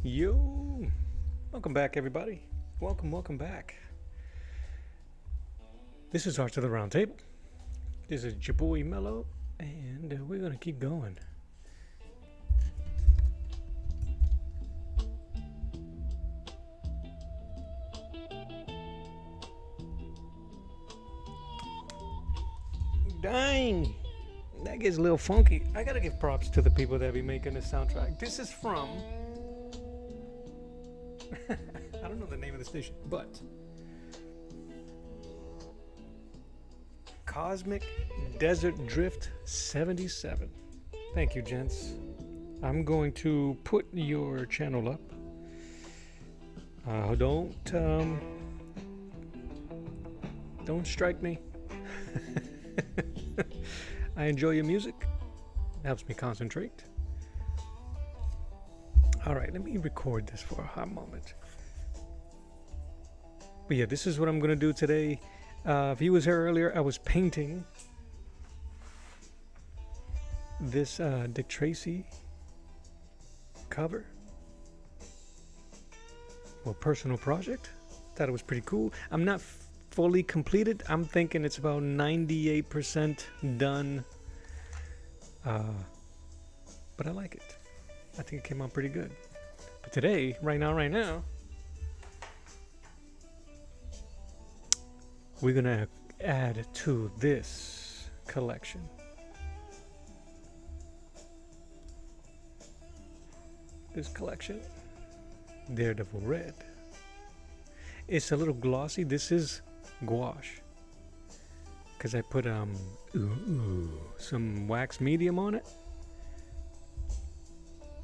Yo, welcome back, everybody. Welcome back. This is Art to the Round Table. This is your boy Mello, and we're gonna keep going. Dang, that gets a little funky. I gotta give props to the people that be making the soundtrack. This is from I don't know the name of the station, but Cosmic Desert Drift 77. Thank you, gents. I'm going to put your channel up. Don't strike me. I enjoy your music. It helps me concentrate. All right, let me record this for a hot moment. But yeah, this is what I'm going to do today. If you was here earlier, I was painting this Dick Tracy cover. Well, personal project. Thought it was pretty cool. I'm not fully completed. I'm thinking it's about 98% done. But I like it. I think it came out pretty good. But today, right now, we're gonna add to this collection Daredevil Red. It's a little glossy. This is gouache because I put some wax medium on it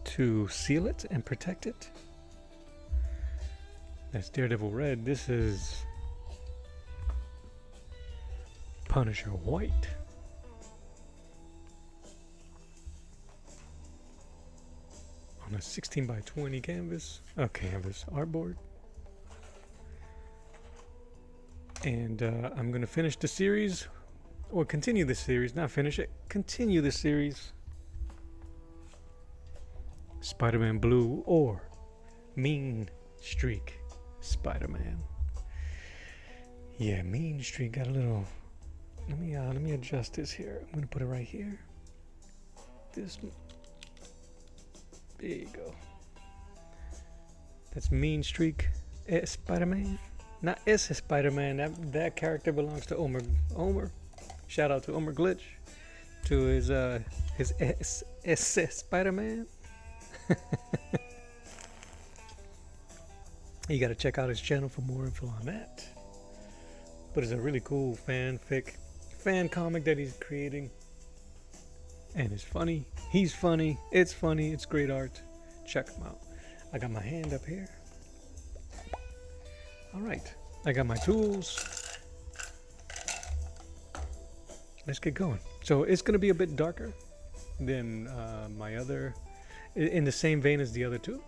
to seal it and protect it. That's Daredevil Red. This is Punisher White. On a 16 by 20 canvas artboard. And I'm going to finish the series, or continue the series, not finish it, continue the series. Spider-Man Blue or Mean Streak Spider-Man. Yeah, Mean Streak got a little. Let me adjust this here. I'm gonna put it right here. There you go. That's Mean Streak Spider-Man. Not S Spider-Man. That character belongs to Omer. Shout out to Omer Glitch. To his S Spider-Man. You gotta check out his channel for more info on that. But it's a really cool fan comic that he's creating. And it's funny. He's funny. It's funny. It's great art. Check him out. I got my hand up here. Alright. I got my tools. Let's get going. So it's gonna be a bit darker than my other, in the same vein as the other two.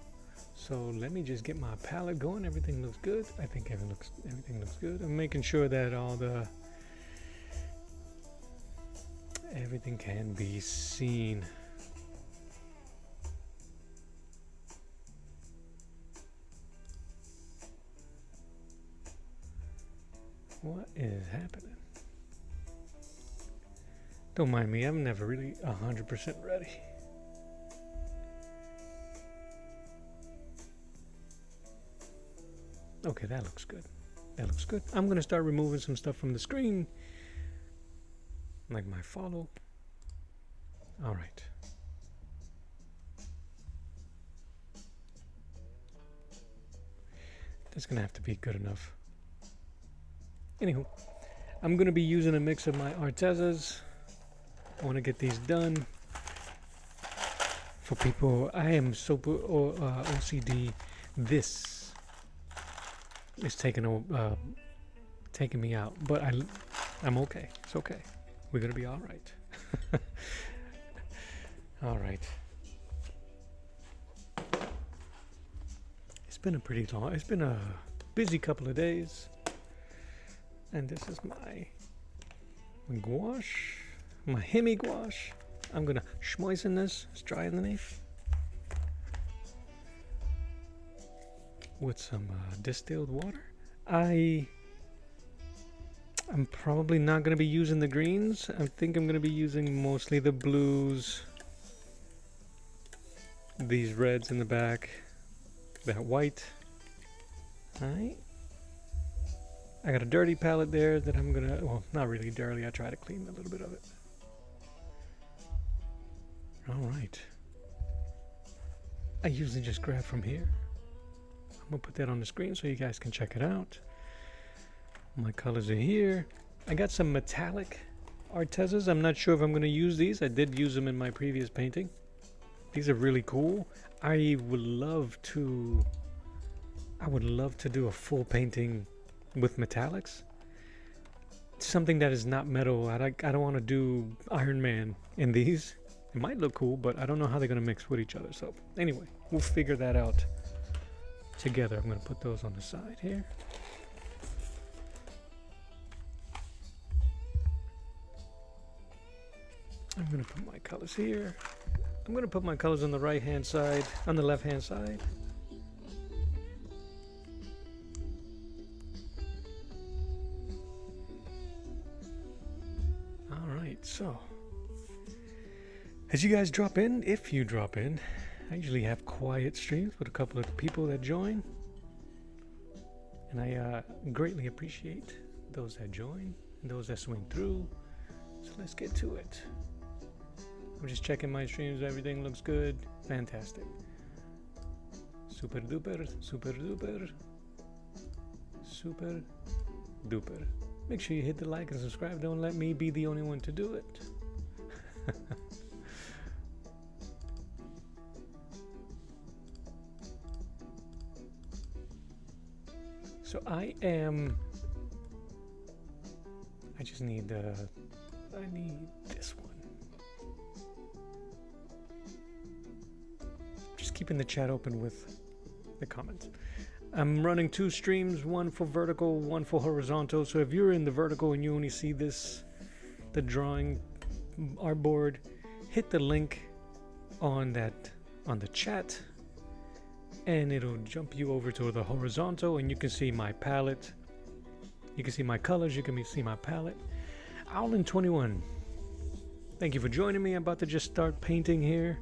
So let me just get my palette going. Everything looks good. I think everything looks good. I'm making sure that everything can be seen. What is happening? Don't mind me, I'm never really 100% ready. Okay, that looks good. That looks good. I'm going to start removing some stuff from the screen. Like my follow. All right. That's going to have to be good enough. Anywho, I'm going to be using a mix of my Artezas I want to get these done for people. I am so OCD. This is taking me out, but I'm okay. It's okay. We're gonna be all right. All right. It's been a busy couple of days, and this is my gouache, my hemi gouache. I'm gonna schmoisen this. It's dry underneath with some distilled water. I'm probably not gonna be using the greens. I think I'm gonna be using mostly the blues, these reds in the back, that white. Alright. I got a dirty palette there that I'm gonna, well, not really dirty. I try to clean a little bit of it. Alright. I usually just grab from here. I'm gonna put that on the screen so you guys can check it out. My colors are here. I got some metallic Artezas. I'm not sure if I'm gonna use these. I did use them in my previous painting. These are really cool. I would love to do a full painting with metallics. Something that is not metal. I don't want to do Iron Man in these. It might look cool, but I don't know how they're going to mix with each other. So anyway, we'll figure that out together. I'm going to put those on the side here. I'm going to put my colors here. I'm going to put my colors on the right hand side, on the left hand side. Alright, so as you guys drop in, if you drop in, I usually have quiet streams with a couple of people that join. And I greatly appreciate those that join and those that swing through. So let's get to it. I'm just checking my streams. Everything looks good. Fantastic. Super duper, super duper, super duper. Make sure you hit the like and subscribe. Don't let me be the only one to do it. So I just need I need this one. Just keeping the chat open with the comments. I'm running 2 streams, one for vertical, one for horizontal. So if you're in the vertical and you only see this, the drawing artboard, hit the link on the chat, and it'll jump you over to the horizontal, and you can see my palette. You can see my colors. You can see my palette. Owlin21, thank you for joining me. I'm about to just start painting here.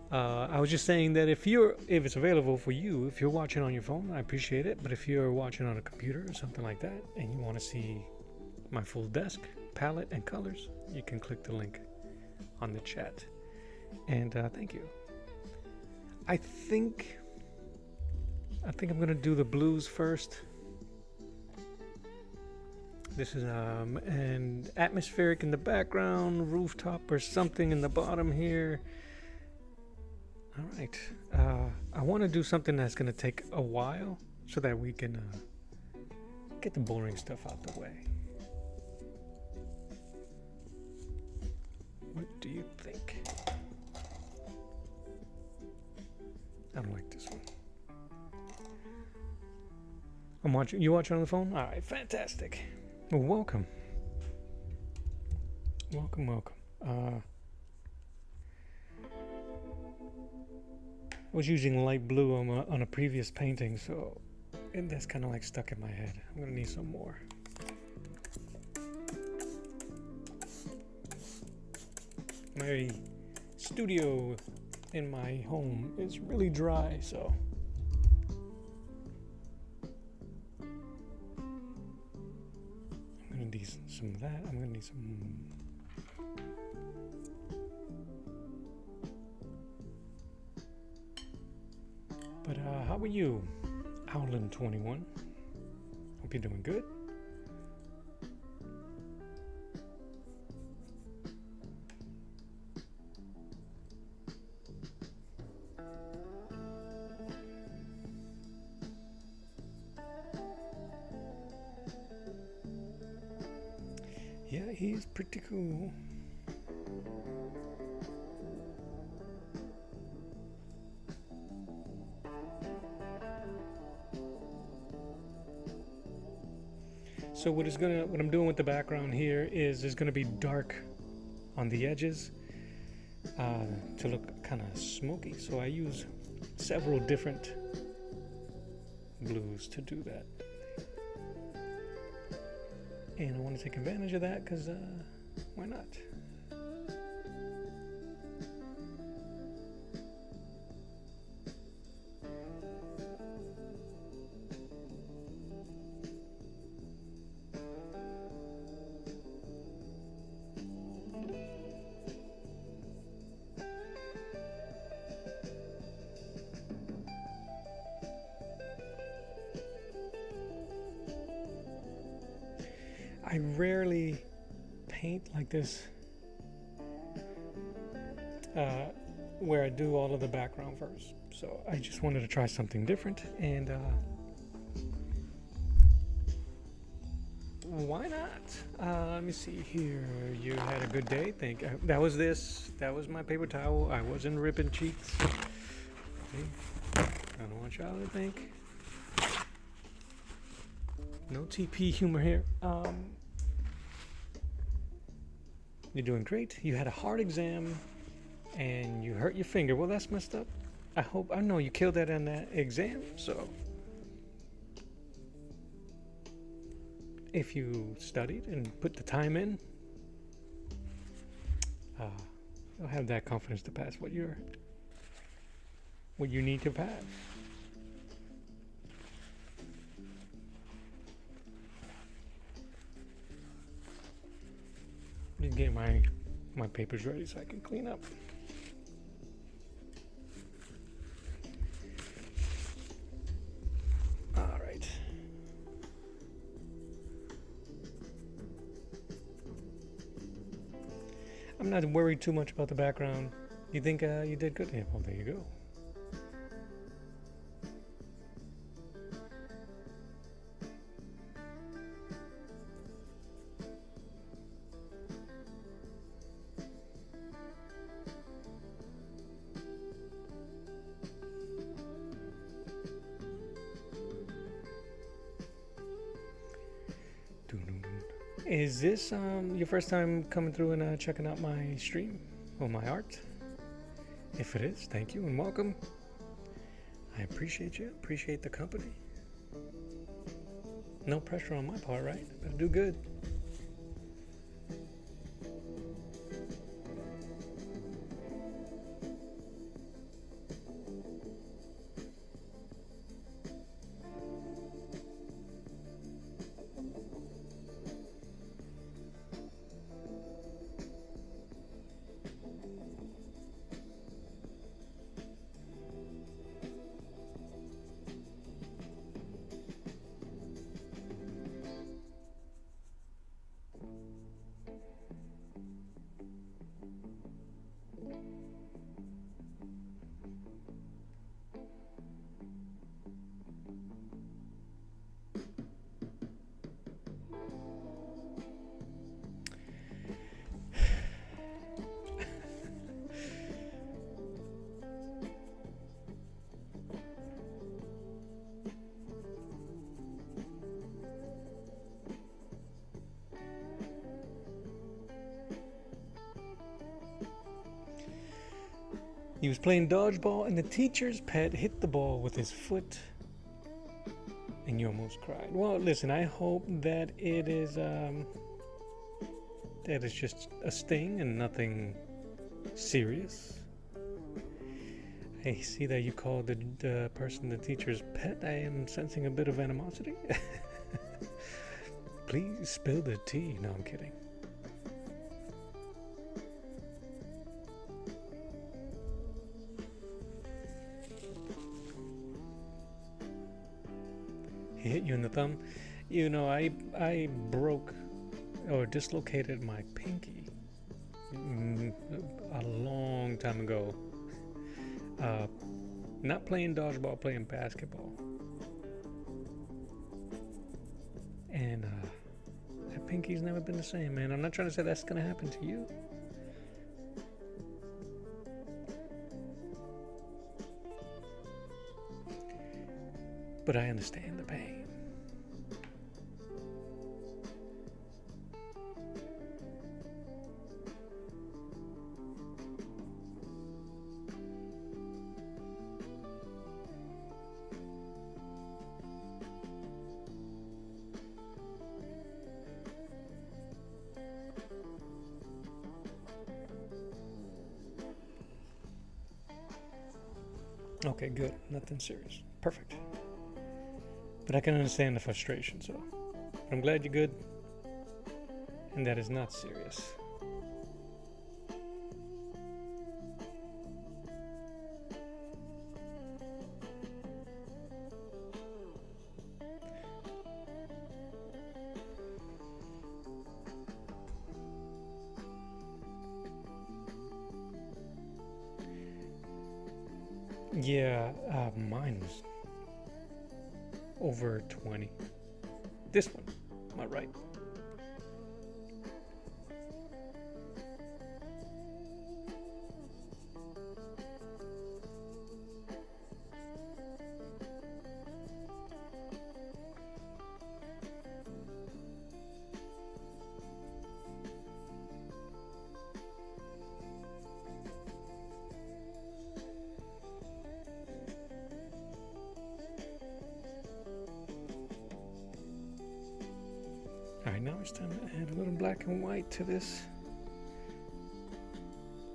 I was just saying that if it's available for you, if you're watching on your phone, I appreciate it. But if you're watching on a computer or something like that, and you want to see my full desk, palette, and colors, you can click the link on the chat. And thank you. I think I'm gonna do the blues first. This is an atmospheric in the background, rooftop or something in the bottom here. All right. I want to do something that's gonna take a while so that we can get the boring stuff out the way. What do you think? I don't like this one. I'm watching. You watching on the phone? All right, fantastic. Well, welcome. Welcome. I was using light blue on a previous painting, so and that's kind of like stuck in my head. I'm gonna need some more. My studio in my home is really dry, so I'm gonna need some of that. I'm gonna need some. But how are you, Owlin21? Hope you're doing good. Yeah, he's pretty cool. So what I'm doing with the background here is it's gonna be dark on the edges to look kind of smoky. So I use several different blues to do that. And I want to take advantage of that because why not? I rarely paint like this where I do all of the background first. So I just wanted to try something different, and why not? Let me see here. You had a good day. That was my paper towel. I wasn't ripping cheeks. Okay. I don't want y'all to think. No TP humor here. You're doing great. You had a hard exam and you hurt your finger. Well, that's messed up. I know you killed that on that exam. So if you studied and put the time in, you'll have that confidence to pass what you need to pass. Just get my papers ready so I can clean up. All right. I'm not worried too much about the background. You think you did good? Yeah, well, there you go. Is this your first time coming through and checking out my stream or my art? If it is, thank you and welcome. I appreciate you. Appreciate the company. No pressure on my part, right? Better do good. He was playing dodgeball and the teacher's pet hit the ball with his foot and you almost cried. Well, listen, I hope that it is just a sting and nothing serious. I see that you called the person the teacher's pet. I am sensing a bit of animosity. Please spill the tea. No, I'm kidding. He hit you in the thumb. You know, I broke or dislocated my pinky a long time ago. Not playing dodgeball, playing basketball. And I pinky's never been the same, man. I'm not trying to say that's gonna happen to you. But I understand the pain. Okay, good. Nothing serious. Perfect. But I can understand the frustration, so I'm glad you're good. And that is not serious. Yeah, mine was over 20. This one, am I right? Alright, now it's time to add a little black and white to this,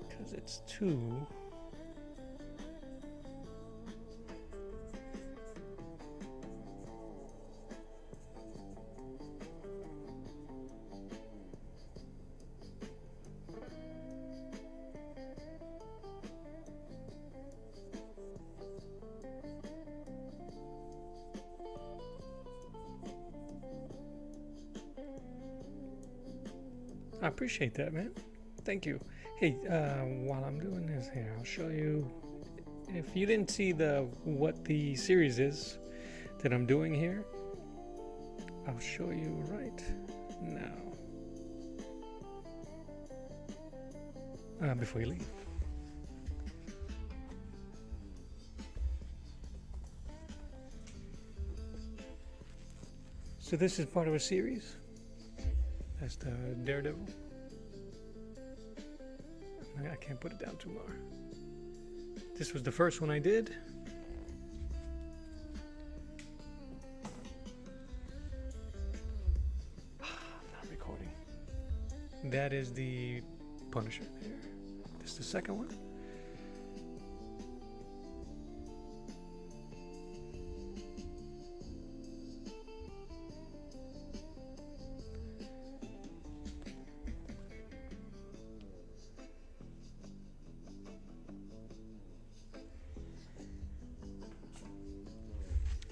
because it's too I appreciate that, man. Thank you. Hey, while I'm doing this here, I'll show you. If you didn't see what the series is that I'm doing here, I'll show you right now. Before you leave. So this is part of a series. That's the Daredevil. I can't put it down too far. This was the first one I did. I'm not recording. That is the Punisher there. This is the second one.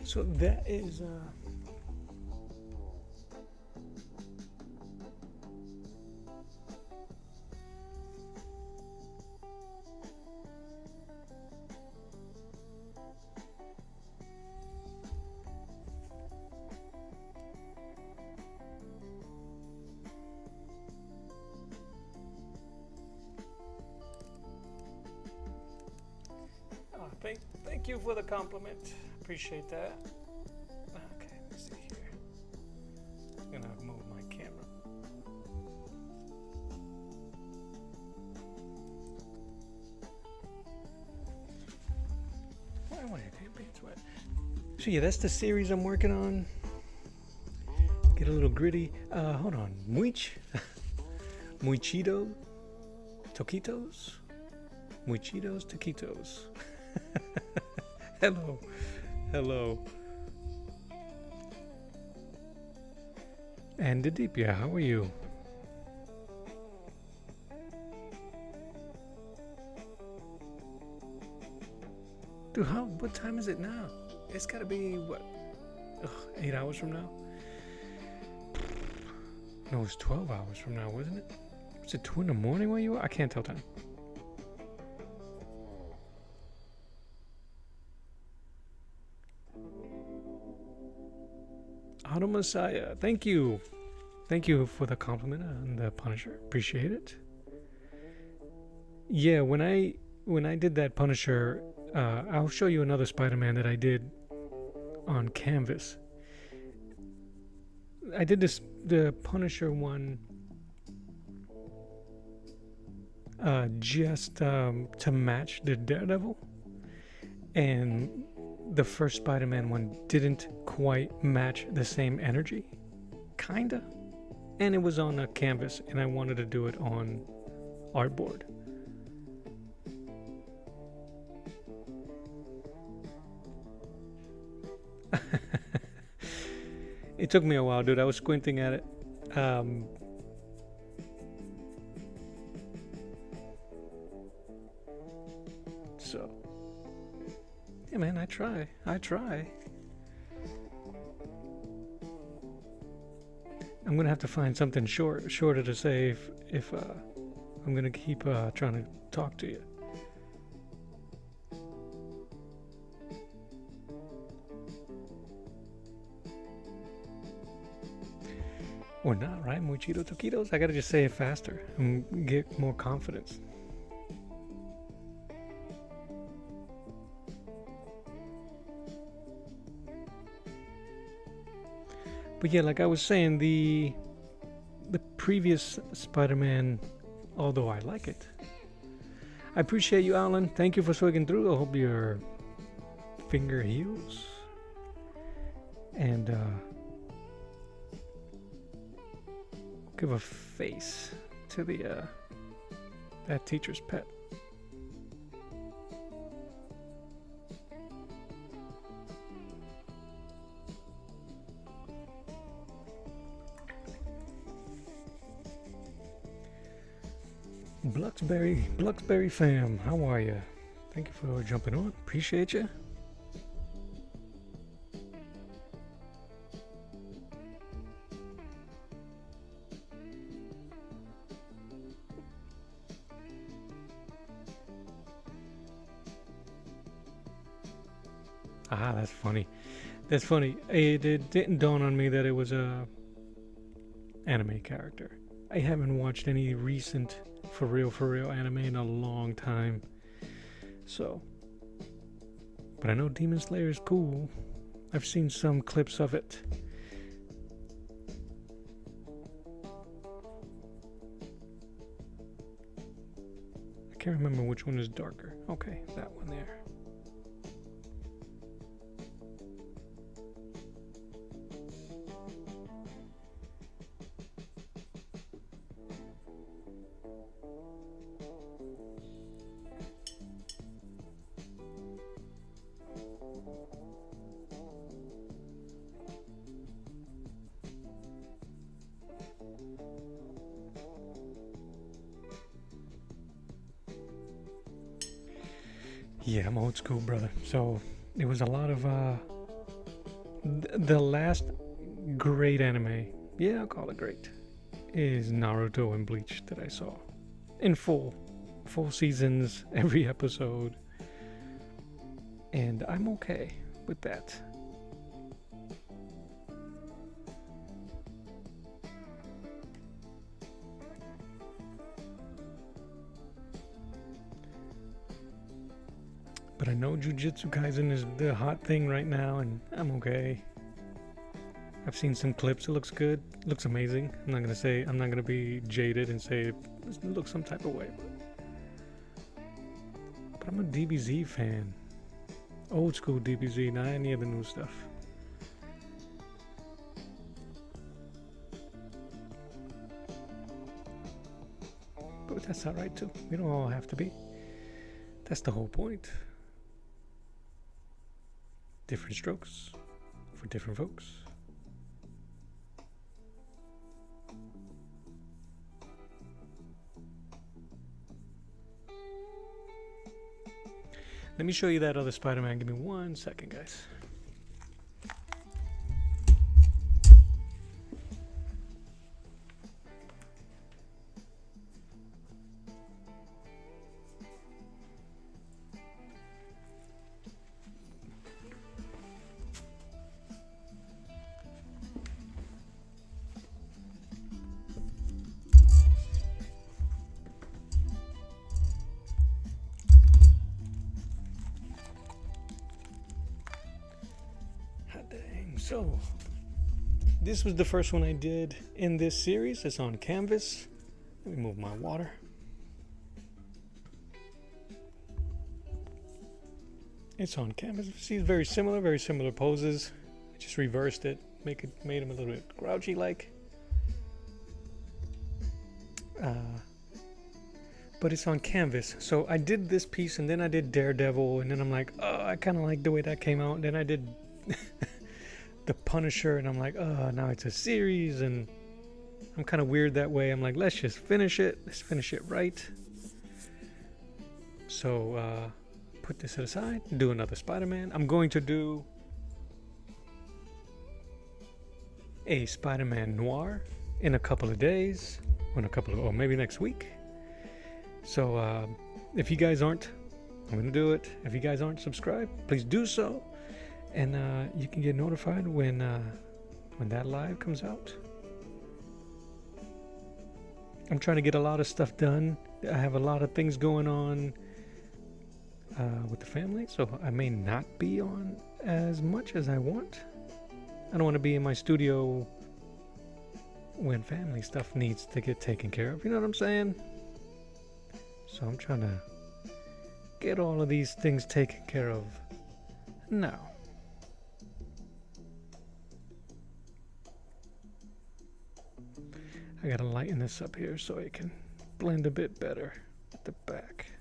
So that is thank you for the compliment. Appreciate that. Okay, let's see here. I'm gonna move my camera. Why am I pants wet? So yeah, that's the series I'm working on. Get a little gritty. Hold on. Muichito? Toquitos? Muichitos, taquitos. Hello. Hello. And Adipya, how are you? Dude, what time is it now? It's gotta be, what? 8 hours from now? No, it's 12 hours from now, wasn't it? Was it 2 in the morning where you were? I can't tell time. Auto Messiah, thank you Thank you for the compliment on the Punisher. Appreciate it. Yeah, when I did that Punisher, I'll show you another Spider-Man that I did on canvas. I did the Punisher one just to match the Daredevil, and the first Spider-Man one didn't quite match the same energy, kinda, and it was on a canvas, and I wanted to do it on artboard. It took me a while, dude. I was squinting at it. So, yeah, man, I try. I'm gonna have to find something shorter to say if I'm gonna keep trying to talk to you. Or not, right? Muchito taquitos. I gotta just say it faster and get more confidence. But yeah, like I was saying, the previous Spider-Man, although I like it, I appreciate you, Alan. Thank you for swigging through. I hope your finger heals. And give a face to the that teacher's pet. Bluxberry fam, how are you? Thank you for jumping on. Appreciate you. Ah, that's funny. That's funny. It didn't dawn on me that it was a anime character. I haven't watched any recent for real anime in a long time. So, but I know Demon Slayer is cool. I've seen some clips of it. I can't remember which one is darker. Okay, that one there. Yeah, I'm old school, brother. So it was a lot of the last great anime, yeah, I'll call it great, is Naruto and Bleach that I saw in full seasons, every episode, and I'm okay with that. But I know Jujutsu Kaisen is the hot thing right now, and I'm okay. I've seen some clips. It looks good. It looks amazing. I'm not gonna be jaded and say it looks some type of way. But I'm a DBZ fan. Old school DBZ, not any of the new stuff. But that's alright too. We don't all have to be. That's the whole point. Different strokes for different folks. Let me show you that other Spider-Man. Give me 1 second, guys. So, this was the first one I did in this series. It's on canvas. Let me move my water. It's on canvas. See, it's very similar poses. I just reversed it, made him a little bit grouchy like. But it's on canvas. So I did this piece and then I did Daredevil, and then I'm like, oh, I kind of like the way that came out. And then I did the Punisher, and I'm like, oh, now it's a series, and I'm kind of weird that way. I'm like, let's just finish it. Let's finish it right. So put this aside, do another Spider-Man. I'm going to do a Spider-Man Noir in a couple of days, or maybe next week. So if you guys aren't, I'm going to do it. If you guys aren't subscribed, please do so. And you can get notified when that live comes out. I'm trying to get a lot of stuff done. I have a lot of things going on with the family, so I may not be on as much as I want. I don't want to be in my studio when family stuff needs to get taken care of. You know what I'm saying? So I'm trying to get all of these things taken care of now. I gotta lighten this up here so it can blend a bit better at the back.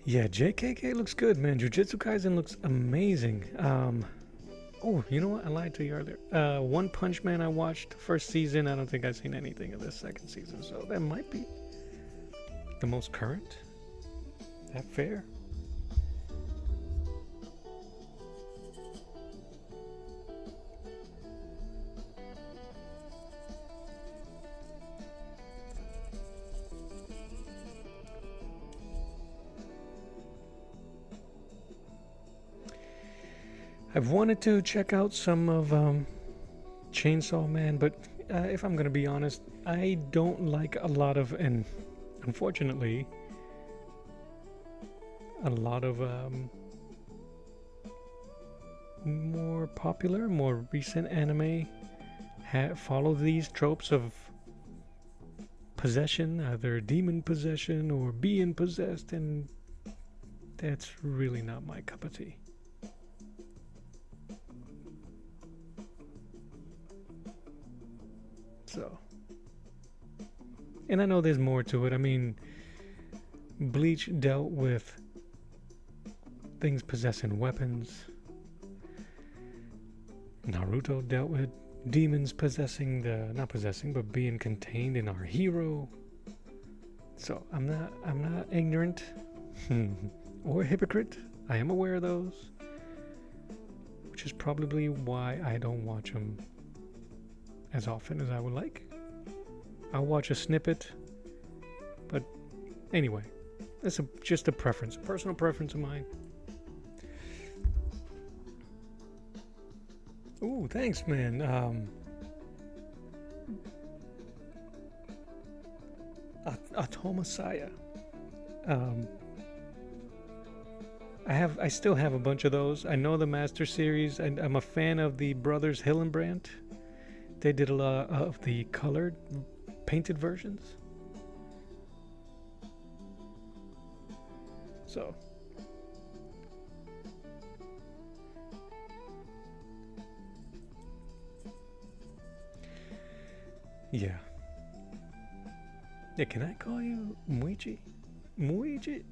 Yeah, JKK looks good, man. Jujutsu Kaisen looks amazing. Oh, you know what? I lied to you earlier. One Punch Man I watched first season. I don't think I've seen anything of this second season, so that might be the most current. That fair? I've wanted to check out some of Chainsaw Man, but if I'm gonna be honest, I don't like a lot of, and unfortunately, a lot of more popular, more recent anime follow these tropes of possession, either demon possession or being possessed, and that's really not my cup of tea. So, and I know there's more to it. I mean, Bleach dealt with things possessing weapons. Naruto dealt with demons possessing not possessing, but being contained in our hero. So I'm not ignorant or a hypocrite. I am aware of those, which is probably why I don't watch them as often as I would like. I'll watch a snippet, but anyway, that's just a preference, a personal preference of mine. Ooh, thanks, man. Atomasaya. I still have a bunch of those. I know the Master Series, and I'm a fan of the brothers Hillenbrand. They did a lot of the colored, painted versions. So, yeah. Yeah, can I call you Muichi? Muichi?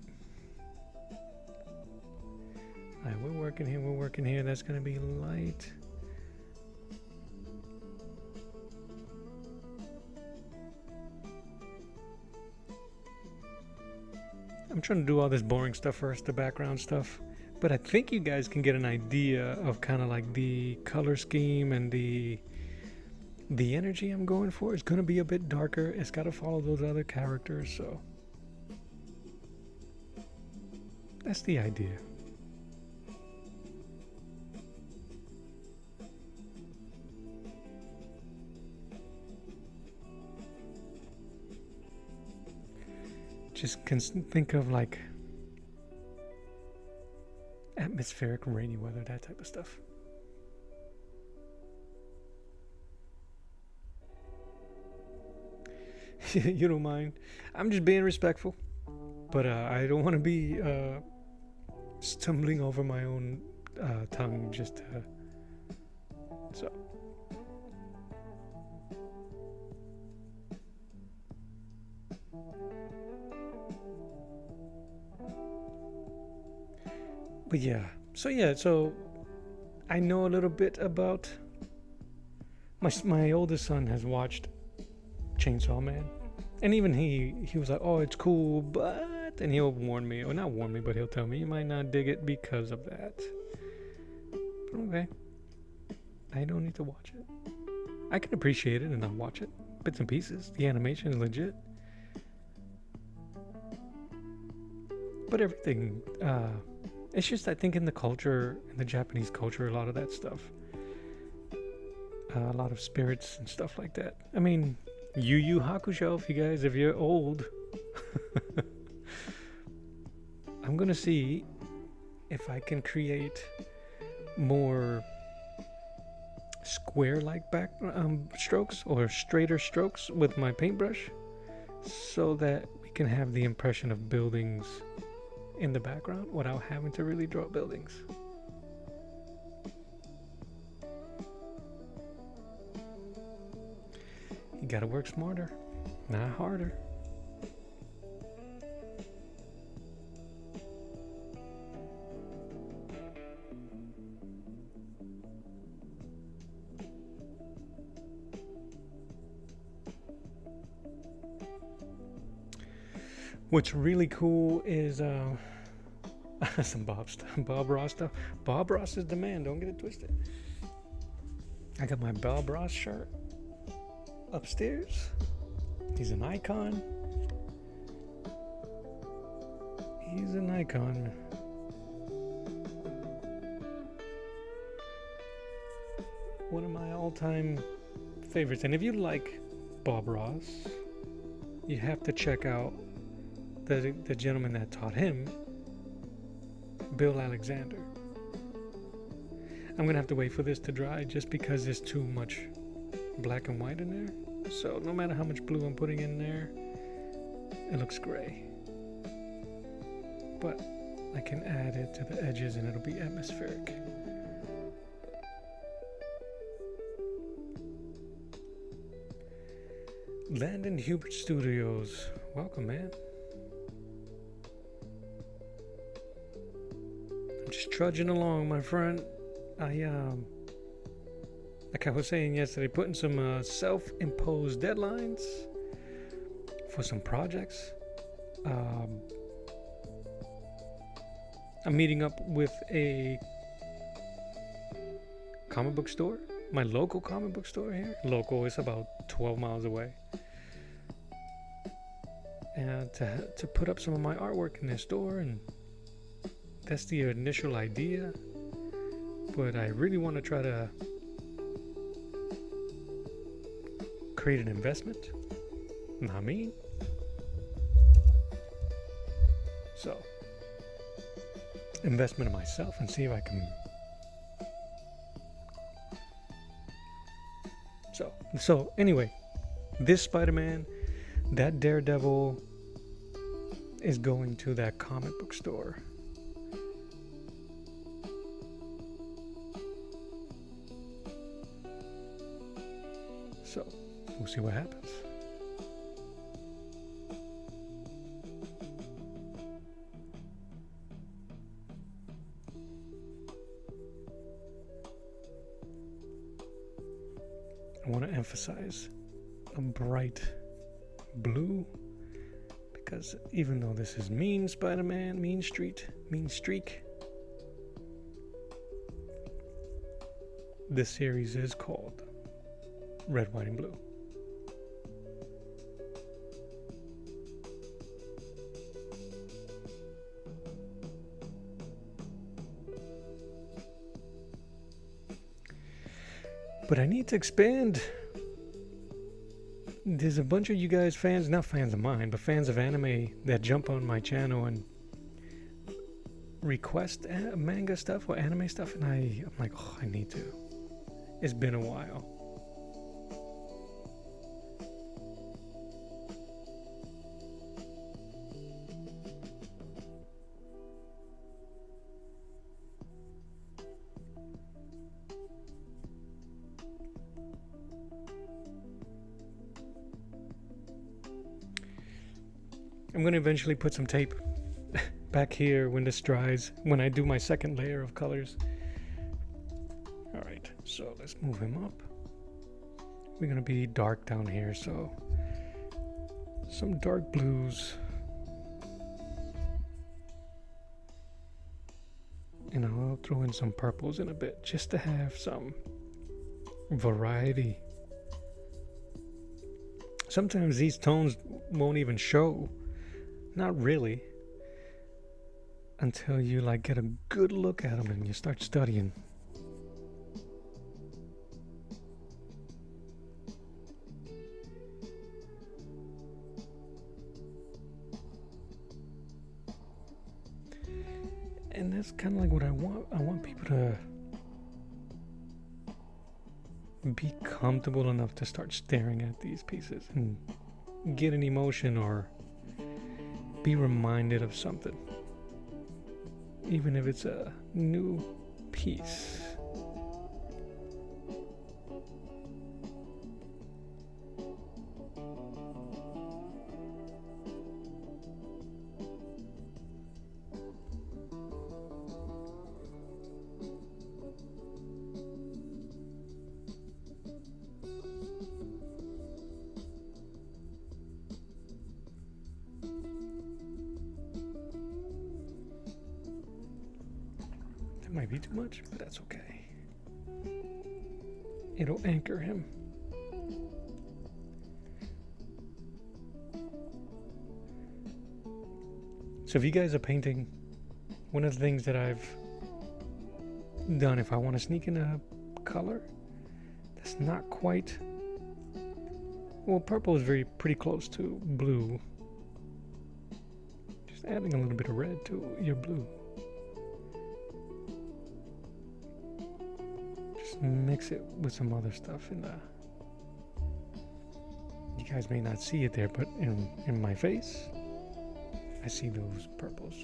Alright, we're working here. That's gonna be light. I'm trying to do all this boring stuff first, the background stuff, but I think you guys can get an idea of kind of like the color scheme and the energy I'm going for. It's going to be a bit darker. It's got to follow those other characters, so that's the idea. just can think of like atmospheric rainy weather, that type of stuff. You don't mind? I'm just being respectful, but I don't want to be stumbling over my own tongue. Just so. But yeah, so I know a little bit about my oldest son has watched Chainsaw Man, and even he was like, oh, it's cool, but, and he'll warn me, or not warn me, but he'll tell me you might not dig it because of that. But okay, I don't need to watch it. I can appreciate it and not watch it, bits and pieces. The animation is legit, but everything, it's just, I think in the culture, in the Japanese culture, a lot of that stuff, a lot of spirits and stuff like that. I mean, Yu Yu Hakusho, if you're old, I'm gonna see if I can create more square-like back strokes or straighter strokes with my paintbrush, so that we can have the impression of buildings in the background without having to really draw buildings. You gotta work smarter, not harder. What's really cool is some Bob Ross stuff. Bob Ross is the man, don't get it twisted. I got my Bob Ross shirt upstairs. He's an icon. He's an icon. One of my all-time favorites. And if you like Bob Ross, you have to check out the gentleman that taught him, Bill Alexander. I'm gonna have to wait for this to dry just because there's too much black and white in there. So no matter how much blue I'm putting in there, it looks gray. But I can add it to the edges and it'll be atmospheric. Landon Hubert Studios. Welcome, man. I'm just trudging along, my friend. Like I was saying yesterday, putting some self-imposed deadlines for some projects. I'm meeting up with a comic book store, my local comic book store here. Local is about 12 miles away. And to put up some of my artwork in their store, and that's the initial idea. But I really want to try to create an investment. Not me. So, investment in myself and see if I can. So anyway, this Spider-Man, that Daredevil is going to that comic book store. So, we'll see what happens. I want to emphasize a bright blue, because even though this is Mean Spider-Man, Mean Streak, this series is called Red, White, and Blue. But I need to expand there's a bunch of you guys, fans, not fans of mine, but fans of anime that jump on my channel and request manga stuff or anime stuff, and I'm like, oh, I need to. It's been a while. I'm going to eventually put some tape back here when this dries, when I do my second layer of colors. Alright, so let's move him up. We're going to be dark down here, so some dark blues. And I'll throw in some purples in a bit, just to have some variety. Sometimes these tones won't even show. Not really. Until you like get a good look at them and you start studying. And that's kind of like what I want. I want people to be comfortable enough to start staring at these pieces and get an emotion or be reminded of something. Even if it's a new piece. Might be too much, but that's okay. It'll anchor him. So if you guys are painting, one of the things that I've done, if I want to sneak in a color that's not quite, well, purple is pretty close to blue. Just adding a little bit of red to your blue. Mix it with some other stuff in the, you guys may not see it there, but in my face I see those purples.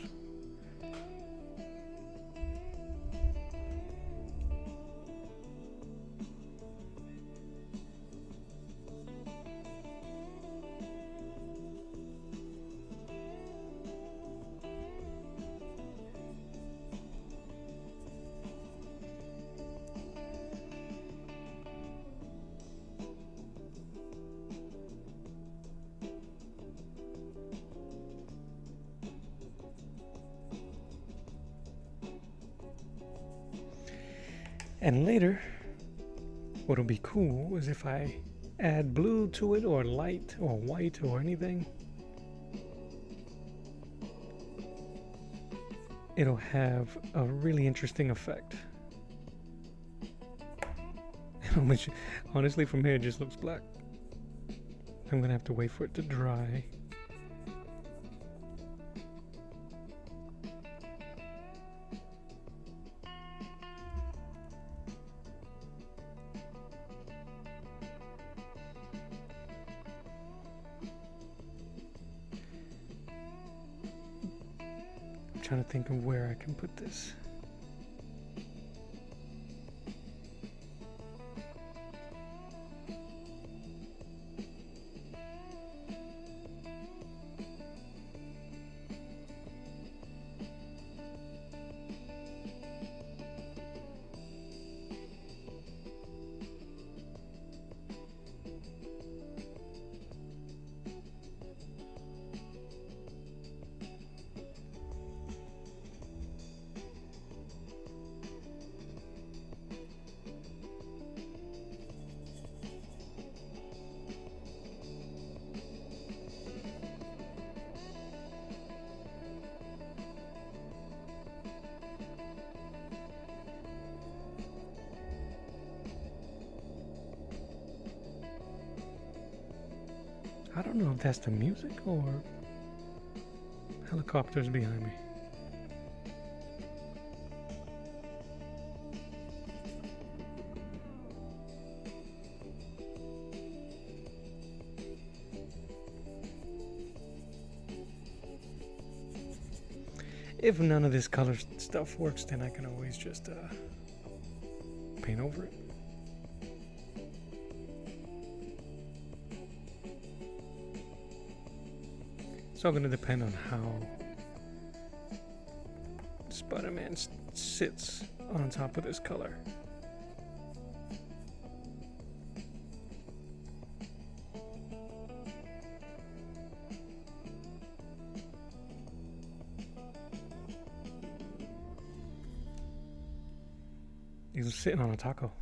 And later, what'll be cool is if I add blue to it, or light, or white, or anything, it'll have a really interesting effect. Which, honestly, from here it just looks black. I'm gonna have to wait for it to dry. Trying to think of where I can put this. I don't know if that's the music or helicopters behind me. If none of this color stuff works, then I can always just paint over it. It's all going to depend on how Spider-Man sits on top of this color. He's sitting on a taco.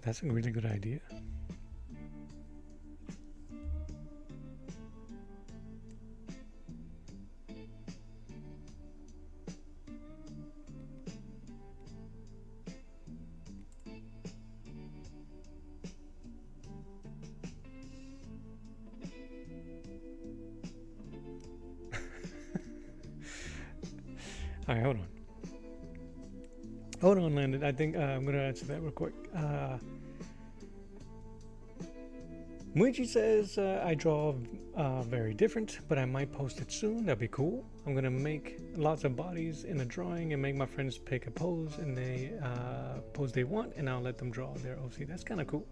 That's a really good idea. All right, hold on. Hold on, Landon. I think I'm going to answer that real quick. Muichi says, I draw very different, but I might post it soon. That'd be cool. I'm going to make lots of bodies in a drawing and make my friends pick a pose and they pose they want, and I'll let them draw their OC. That's kind of cool.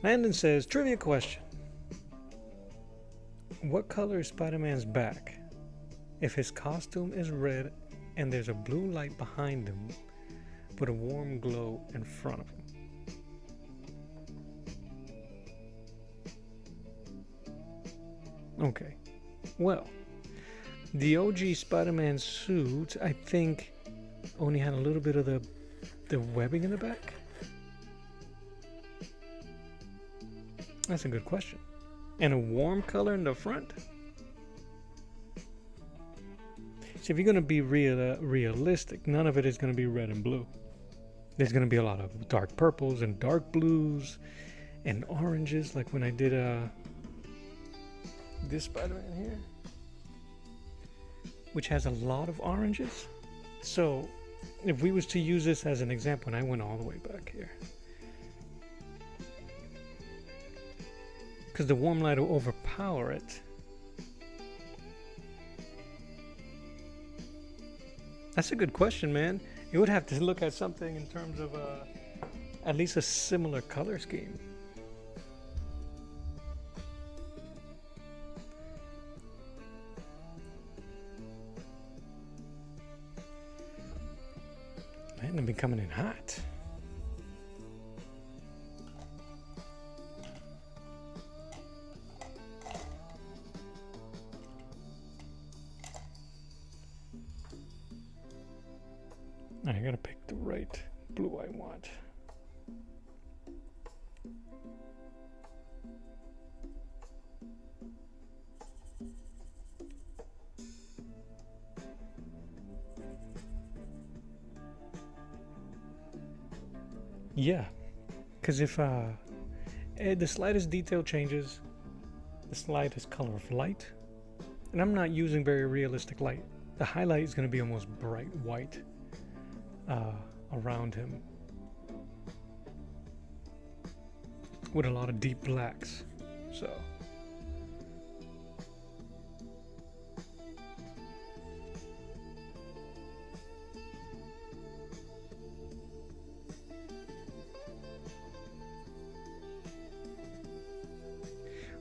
Landon says, trivia question. What color is Spider-Man's back? If his costume is red and there's a blue light behind him, but a warm glow in front of him. Okay, well, the OG Spider-Man suit, I think, only had a little bit of the webbing in the back. That's a good question. And a warm color in the front. So if you're going to be realistic, none of it is going to be red and blue. There's going to be a lot of dark purples and dark blues and oranges, like when I did this Spider-Man here, which has a lot of oranges. So if we was to use this as an example, and I went all the way back here, because the warm light will overpower it. That's a good question, man. You would have to look at something in terms of at least a similar color scheme. Man, they've been coming in hot. I gotta pick the right blue I want. Yeah, because if the slightest detail changes, the slightest color of light, and I'm not using very realistic light, the highlight is going to be almost bright white around him with a lot of deep blacks. So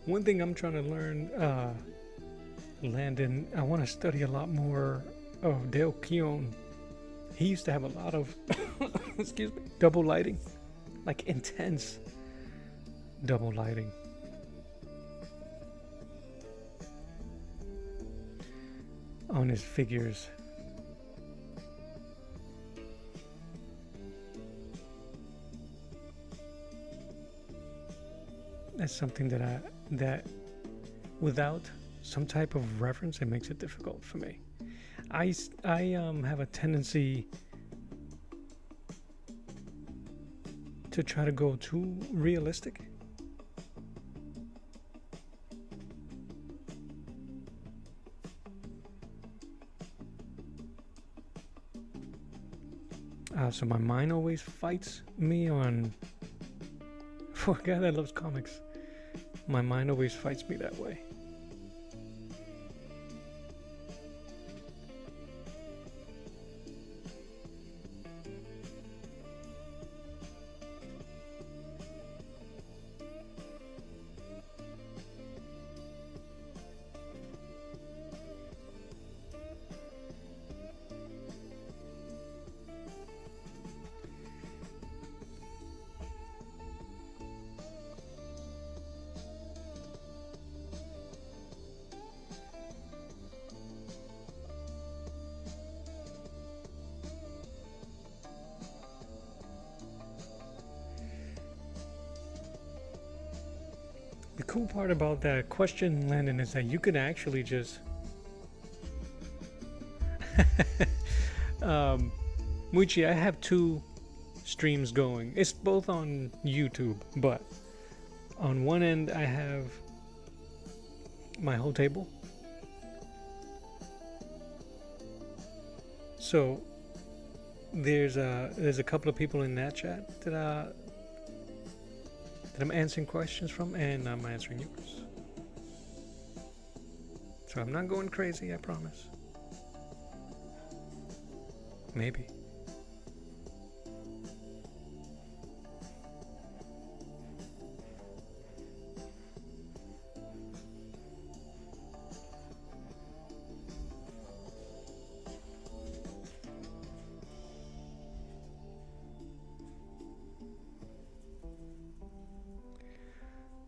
one thing I'm trying to learn, Landon, I want to study a lot more of Dale Keown. He used to have a lot of excuse me, double lighting, like intense double lighting. On his figures. That's something that without some type of reference, it makes it difficult for me. I have a tendency to try to go too realistic. So my mind always fights me on. For a guy that loves comics, my mind always fights me that way. The cool part about that question, Landon, is that you could actually just Muichi, I have two streams going. It's both on YouTube, but on one end I have my whole table. So there's a couple of people in that chat that I'm answering questions from, and I'm answering yours. So I'm not going crazy, I promise. Maybe.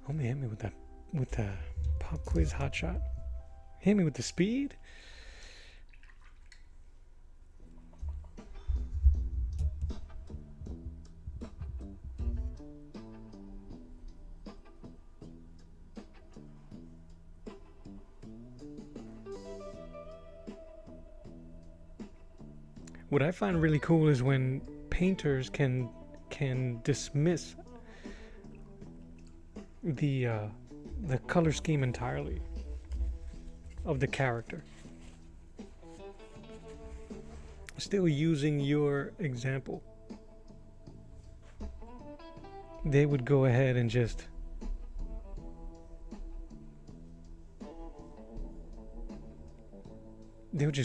Homie, hit me with the pop quiz hotshot. Hit me with the speed. What I find really cool is when painters can dismiss the color scheme entirely of the character. Still using your example, they would go ahead and just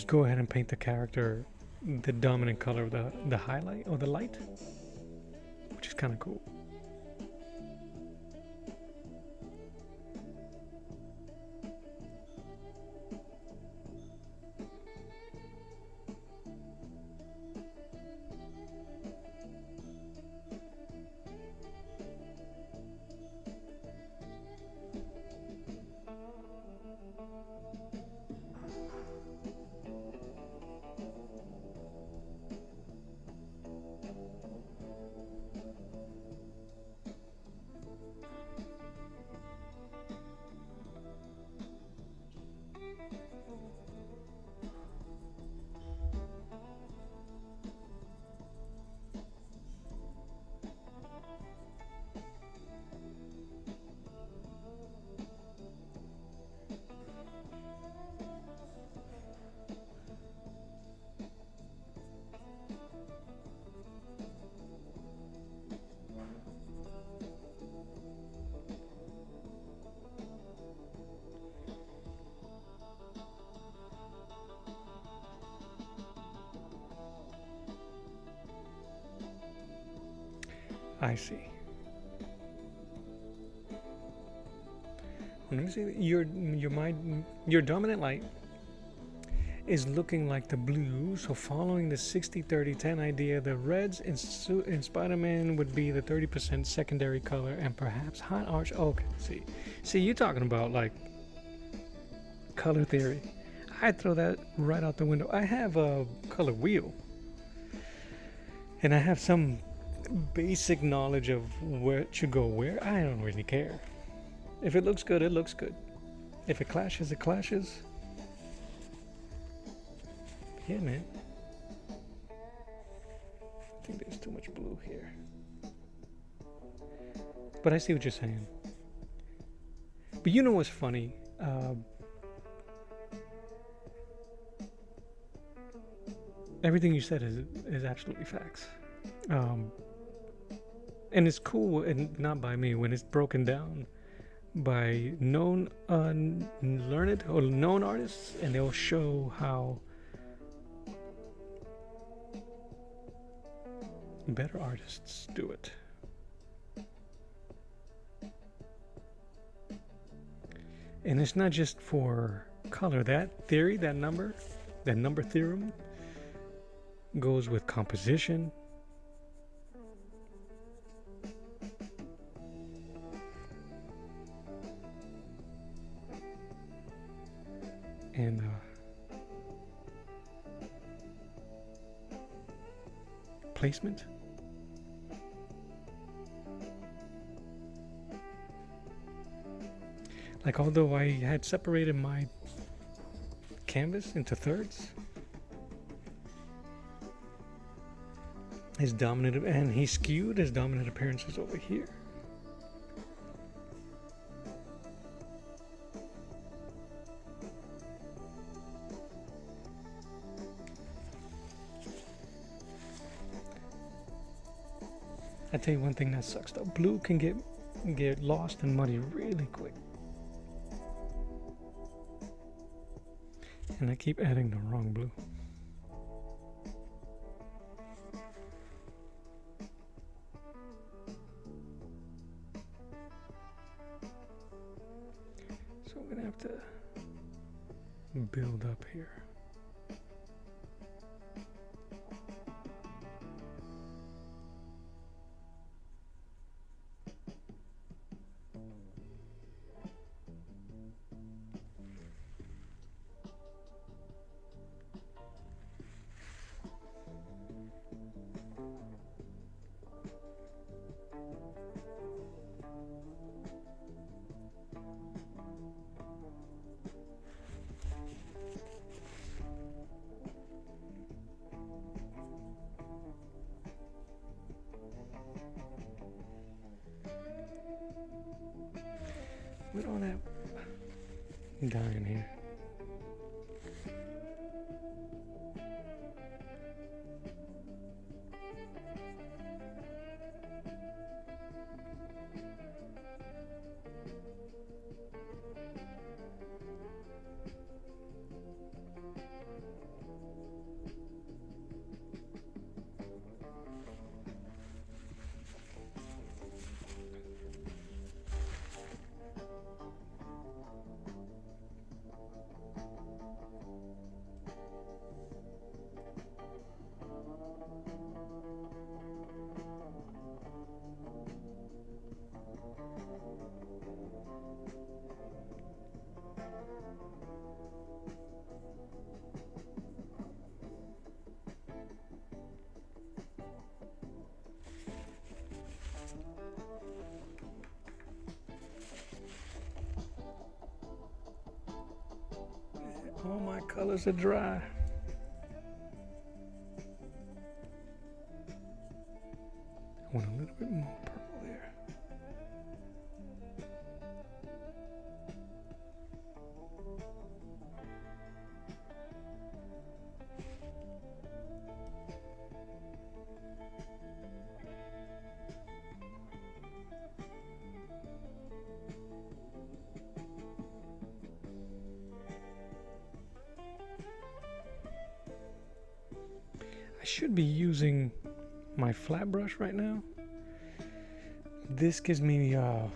go ahead and paint the character the dominant color of the highlight or the light, which is kind of cool. I see. Let me see. Your dominant light is looking like the blue. So following the 60-30-10 idea, the reds in Spider-Man would be the 30% secondary color, and perhaps hot arch. Okay, see, you're talking about like color theory. I'd throw that right out the window. I have a color wheel, and I have some basic knowledge of where it should go where. I don't really care. If it looks good, it looks good. If it clashes, it clashes. Yeah, man. I think there's too much blue here. But I see what you're saying. But you know what's funny? Everything you said is absolutely facts. And it's cool, and not by me, when it's broken down by known learned or known artists, and they'll show how better artists do it. And it's not just for color. That theory, that number theorem, goes with composition, and placement. Like, although I had separated my canvas into thirds, his dominant, and he skewed his dominant appearances over here. I tell you one thing that sucks though. Blue can get lost and muddy really quick. And I keep adding the wrong blue. So I'm gonna have to build up here. We don't have guy in here. All my colors are dry. I want a little bit more purple there. I should be using my flat brush right now. This gives me oh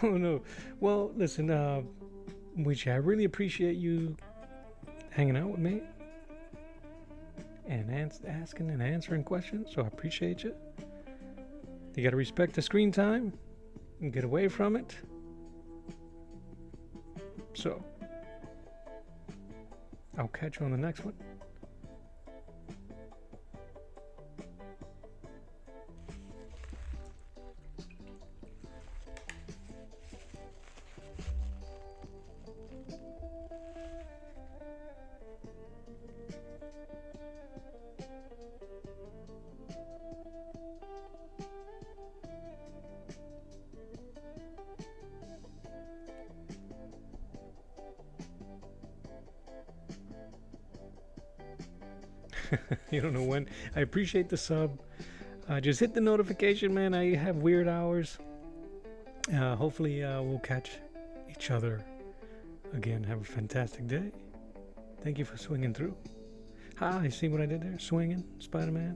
no. Well, listen, which I really appreciate you hanging out with me and asking and answering questions, so I appreciate you. You gotta respect the screen time and get away from it. So I'll catch you on the next one. You don't know when. I appreciate the sub. Just hit the notification, man. I have weird hours. Hopefully, we'll catch each other again. Have a fantastic day. Thank you for swinging through. Ah, you see what I did there? Swinging, Spider-Man.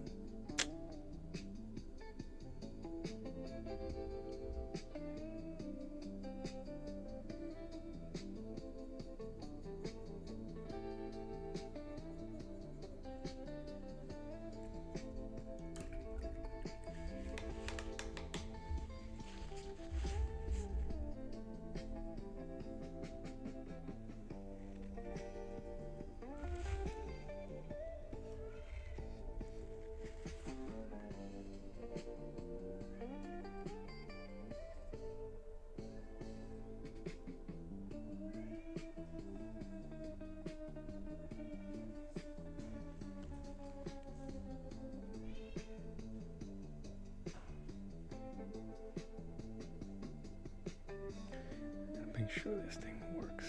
Make sure this thing works.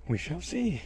We shall see.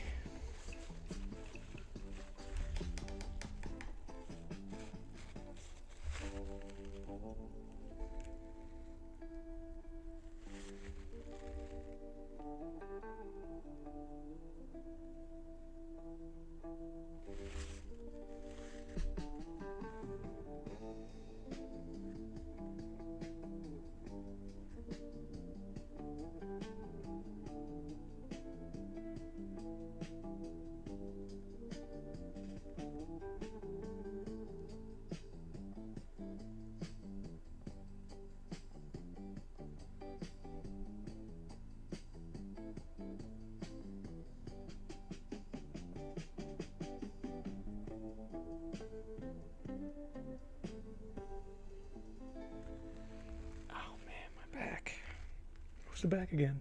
The back again.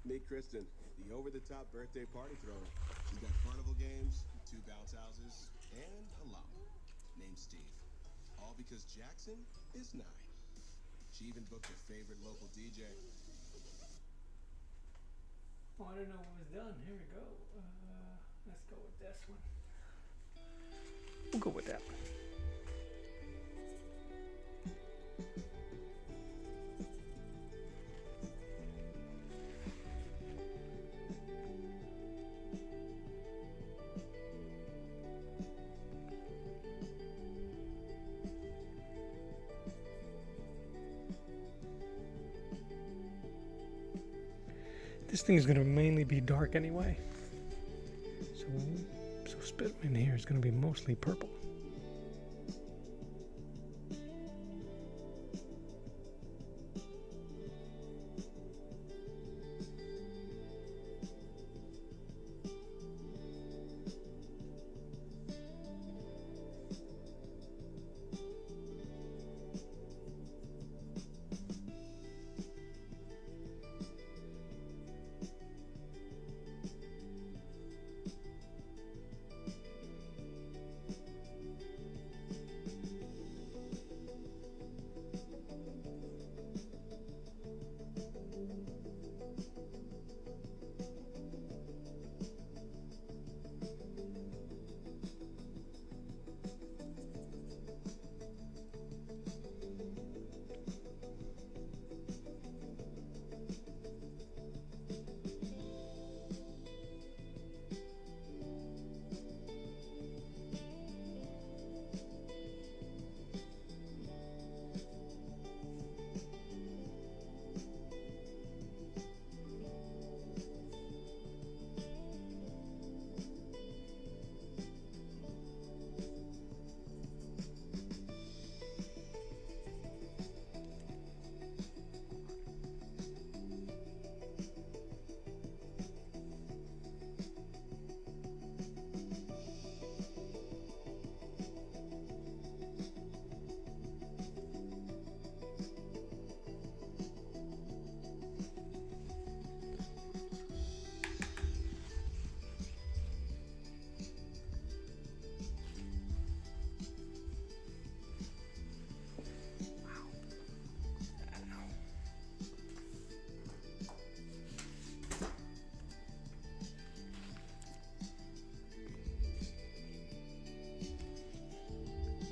Meet Kristen, the over-the-top birthday party thrower. She's got carnival games, 2 bounce houses, and a llama named Steve. All because Jackson is 9. She even booked her favorite local DJ. Oh, I didn't know what was done. Here we go. Let's go with this one. We'll go with that one. This thing is going to mainly be dark anyway. So spit in here is going to be mostly purple.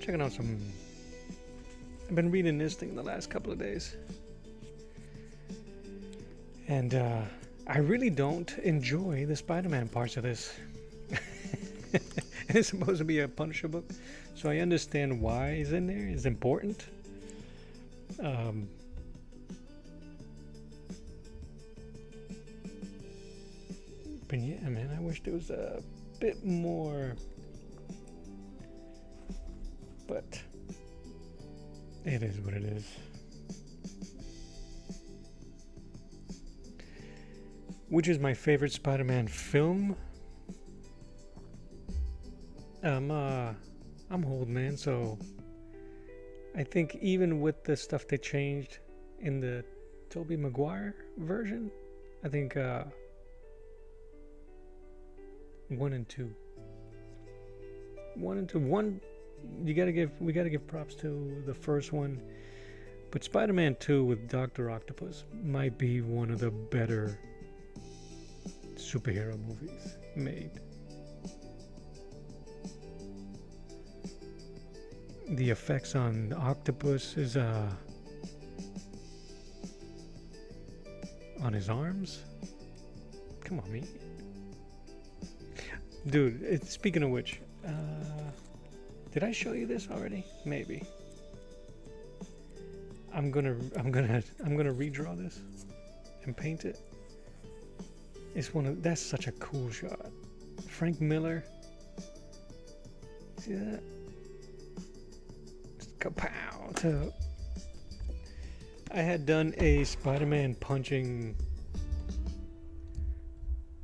checking out some. I've been reading this thing the last couple of days, and I really don't enjoy the Spider-Man parts of this. And it's supposed to be a Punisher book, so I understand why it's in there. It's important. But yeah, man, I wish there was a bit more. But it is what it is. Which is my favorite Spider-Man film? I'm old, man, so I think even with the stuff they changed in the Tobey Maguire version, I think 1 and 2. 1 and 2. One, we gotta give props to the first one, but Spider-Man 2 with Dr. Octopus might be one of the better superhero movies made. The effects on Octopus is on his arms. Come on, me. Dude, speaking of which, did I show you this already? Maybe. I'm gonna redraw this and paint it. That's such a cool shot. Frank Miller. See that? Just kapow! I had done a Spider-Man punching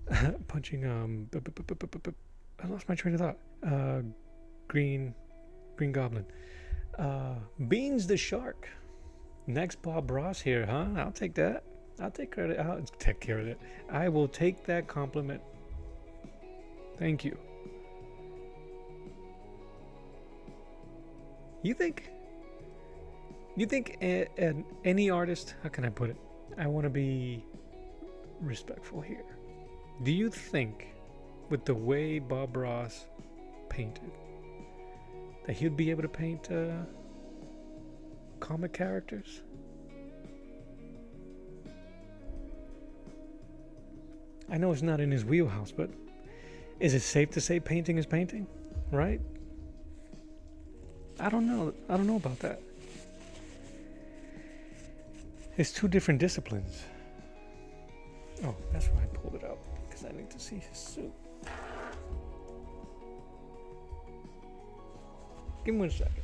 I lost my train of thought. Green Goblin. Beans the Shark. Next Bob Ross here, huh? I'll take that. I'll take credit. I'll take care of it. I will take that compliment. Thank you. You think any artist, how can I put it? I want to be respectful here. Do you think with the way Bob Ross painted that he'd be able to paint comic characters? I know it's not in his wheelhouse, but is it safe to say painting is painting? Right? I don't know about that. It's two different disciplines. Oh, that's why I pulled it out, because I need to see his suit. Give me 1 second.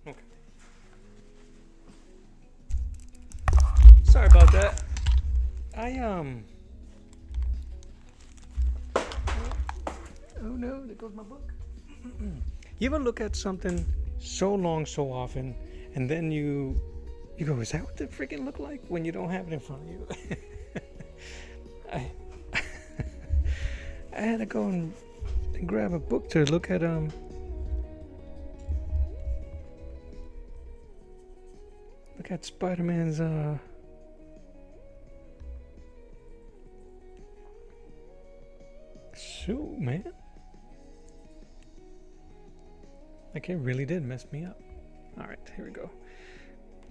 Okay. Sorry about that. Oh no, there goes my book. You ever look at something so long, so often, and then you go, is that what it freaking look like when you don't have it in front of you? I had to go and grab a book to look at Spider-Man's suit, man. Like, it really did mess me up. Alright, here we go.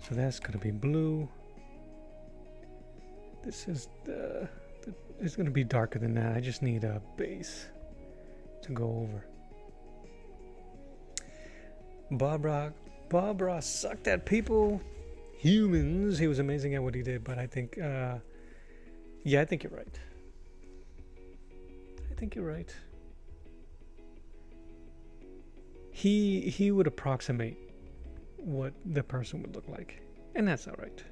So that's gonna be blue. This is it's gonna be darker than that. I just need a base to go over. Bob Ross sucked at humans. He was amazing at what he did, but I think yeah, I think you're right. He would approximate what the person would look like, And that's alright.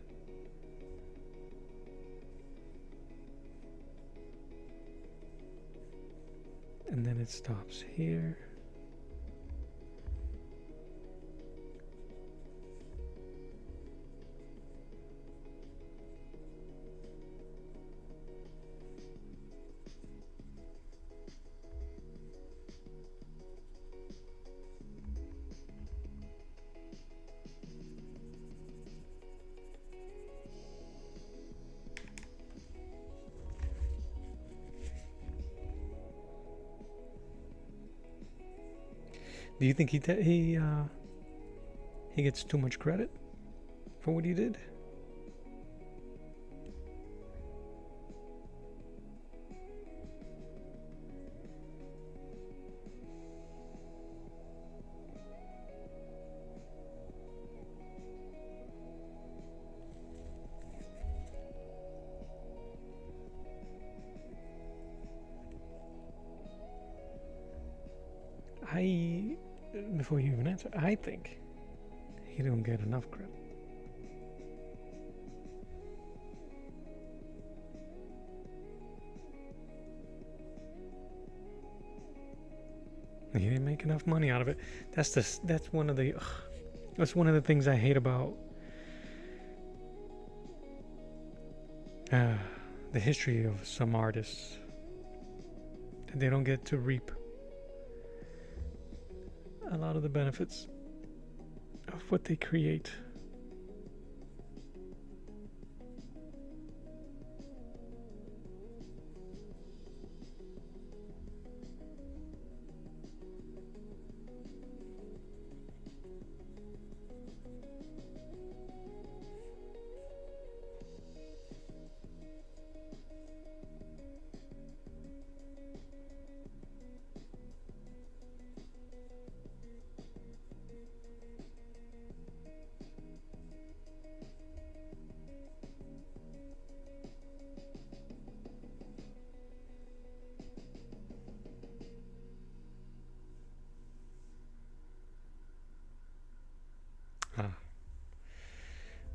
And then it stops here. Do you think he gets too much credit for what he did? Before you even answer, I think he don't get enough credit. He didn't make enough money out of it. That's one of the things I hate about the history of some artists. That they don't get to reap a lot of the benefits of what they create.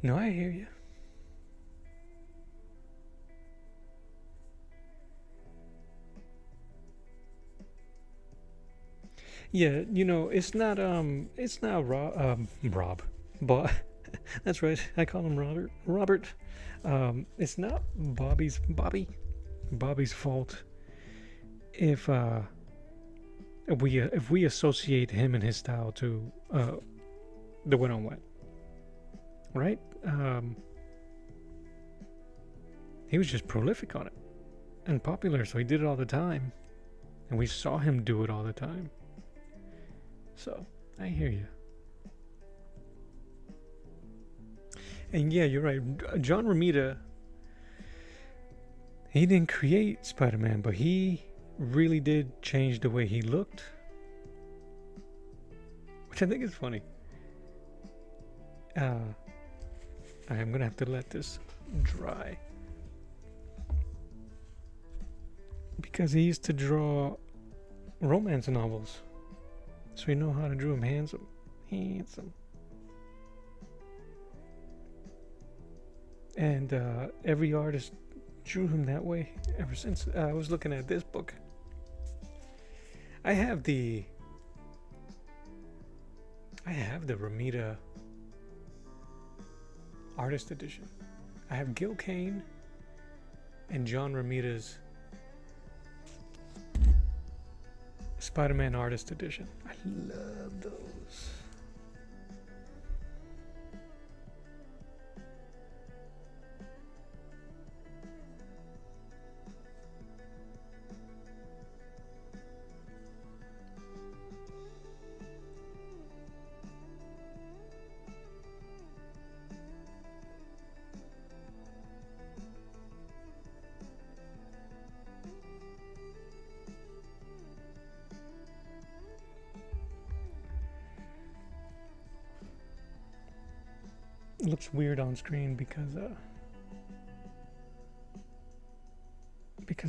No, I hear you. Yeah, it's not Rob, but that's right. I call him Robert. It's not Bobby's fault if we associate him and his style to the Wet on Wet, right? He was just prolific on it and popular, so he did it all the time, and we saw him do it all the time. So I hear you. And yeah, you're right. John Romita, he didn't create Spider-Man, but he really did change the way he looked, which I think is funny. I'm gonna have to let this dry because he used to draw romance novels, so you know how to draw him handsome. And every artist drew him that way ever since. I was looking at this book. I have the Romita artist edition. I have Gil Kane and John Romita's Spider-Man artist edition. I love those. It looks weird on screen because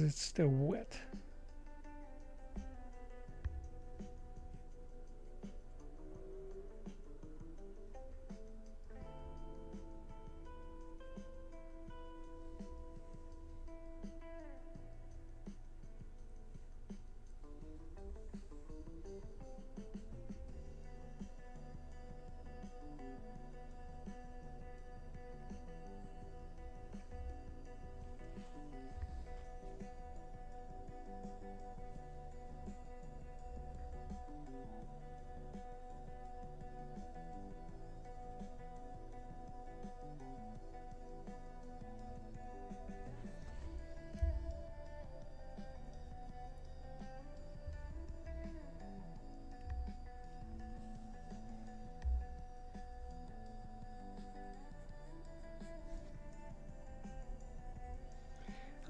it's still wet.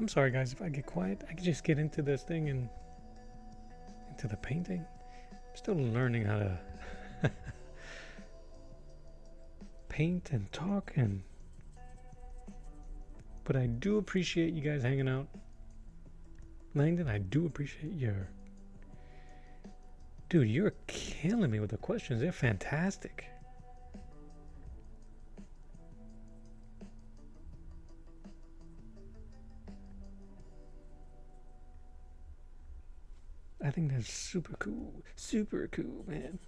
I'm sorry, guys, if I get quiet. I can just get into this thing and into the painting. I'm still learning how to paint and talk, but I do appreciate you guys hanging out. Langdon, I do appreciate your... Dude, you're killing me with the questions. They're fantastic. I think that's super cool. Super cool, man.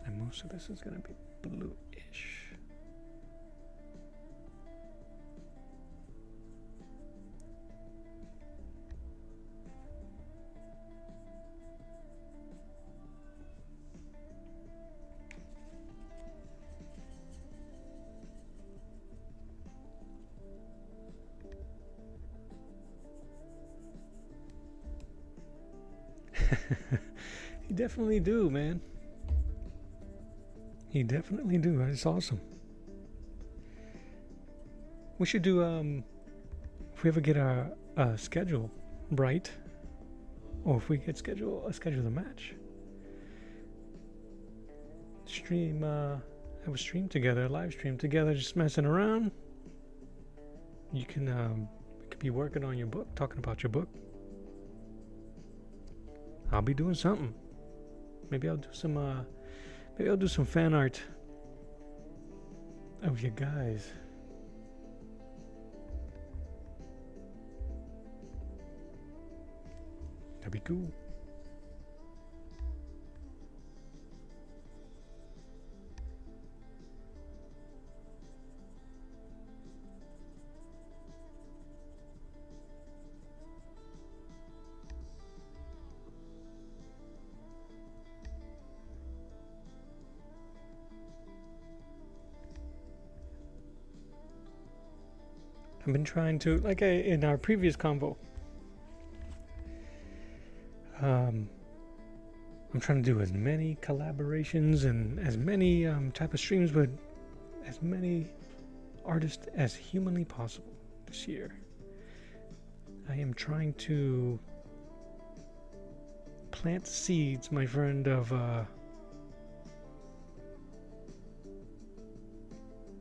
And most of this is going to be bluish. You definitely do, man. You definitely do. It's awesome. We should do if we ever get our schedule right, or if we get schedule the match. Stream have a stream together, a live stream together, just messing around. You can we could be working on your book, talking about your book. I'll be doing something. Maybe I'll do some fan art of you guys. That'd be cool. I've been trying to, in our previous convo, I'm trying to do as many collaborations and as many type of streams with as many artists as humanly possible this year. I am trying to plant seeds, my friend, of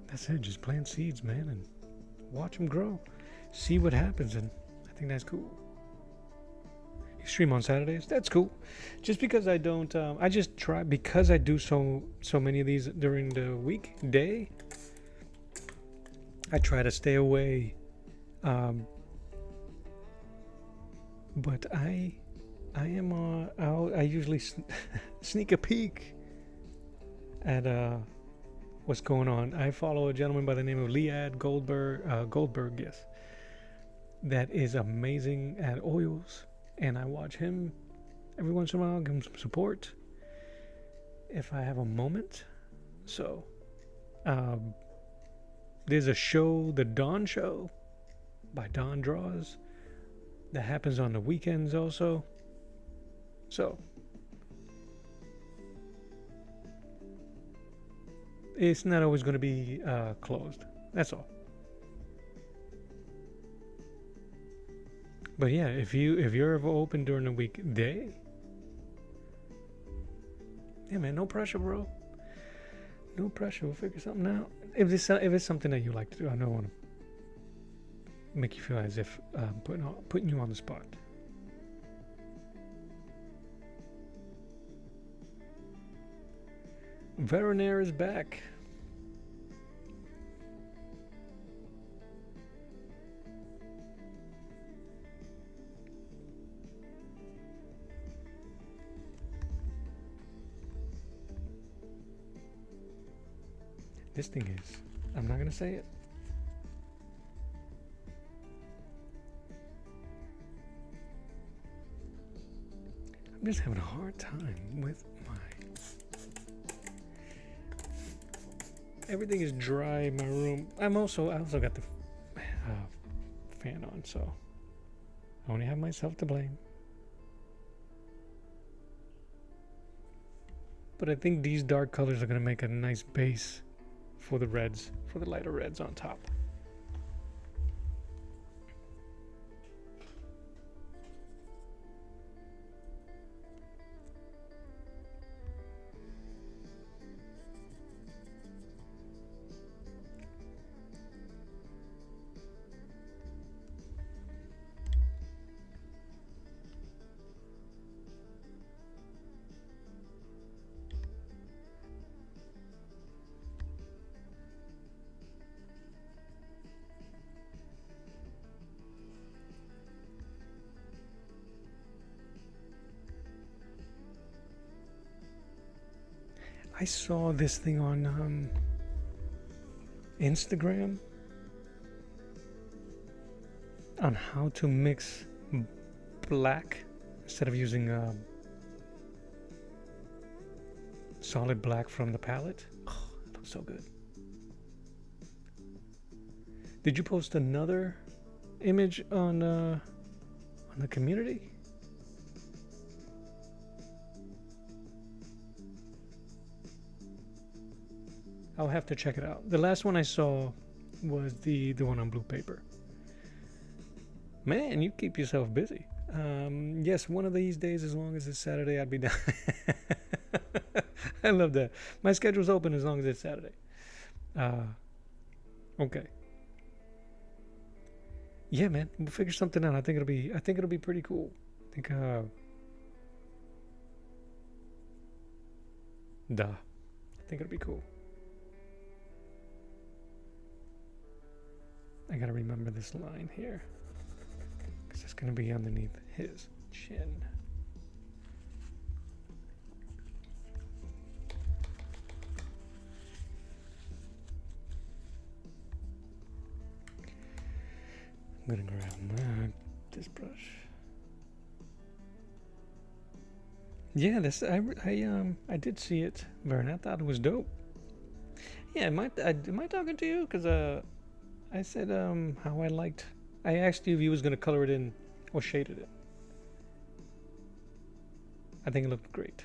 that's it, just plant seeds, man, and watch them grow, see what happens, and I think that's cool. You stream on Saturdays? That's cool. Just because I don't, I just try, because I do so many of these during the weekday, I try to stay away, but I am, I usually sneak a peek at, what's going on. I follow a gentleman by the name of Liad Goldberg, yes, that is amazing at oils, and I watch him every once in a while, give him some support if I have a moment. So there's a show, the Dawn Show by Dawn Draws, that happens on the weekends also. So it's not always going to be closed. That's all. But yeah, if you're ever open during the weekday, yeah, man, no pressure, bro. No pressure. We'll figure something out. If it's something that you like to do, I don't want to make you feel as if putting you on the spot. Veronaire is back. This thing is, I'm not gonna say it. I'm just having a hard time with my... Everything is dry in my room. I also got the fan on, so I only have myself to blame. But I think these dark colors are gonna make a nice base for the reds, for the lighter reds on top. I saw this thing on Instagram on how to mix black instead of using solid black from the palette. Oh, it looks so good. Did you post another image on the community? I'll have to check it out. The last one I saw was the one on blue paper. Man, you keep yourself busy. Yes, one of these days, as long as it's Saturday, I'd be down. I love that. My schedule's open as long as it's Saturday. Okay. Yeah, man, we'll figure something out. I think it'll be pretty cool. I think it'll be cool. I gotta remember this line here, because it's gonna be underneath his chin. I'm gonna grab this brush. Yeah, I did see it, Vern. I thought it was dope. Yeah, am I talking to you? Because I said how I asked you if you was gonna color it in or shaded it. I think it looked great.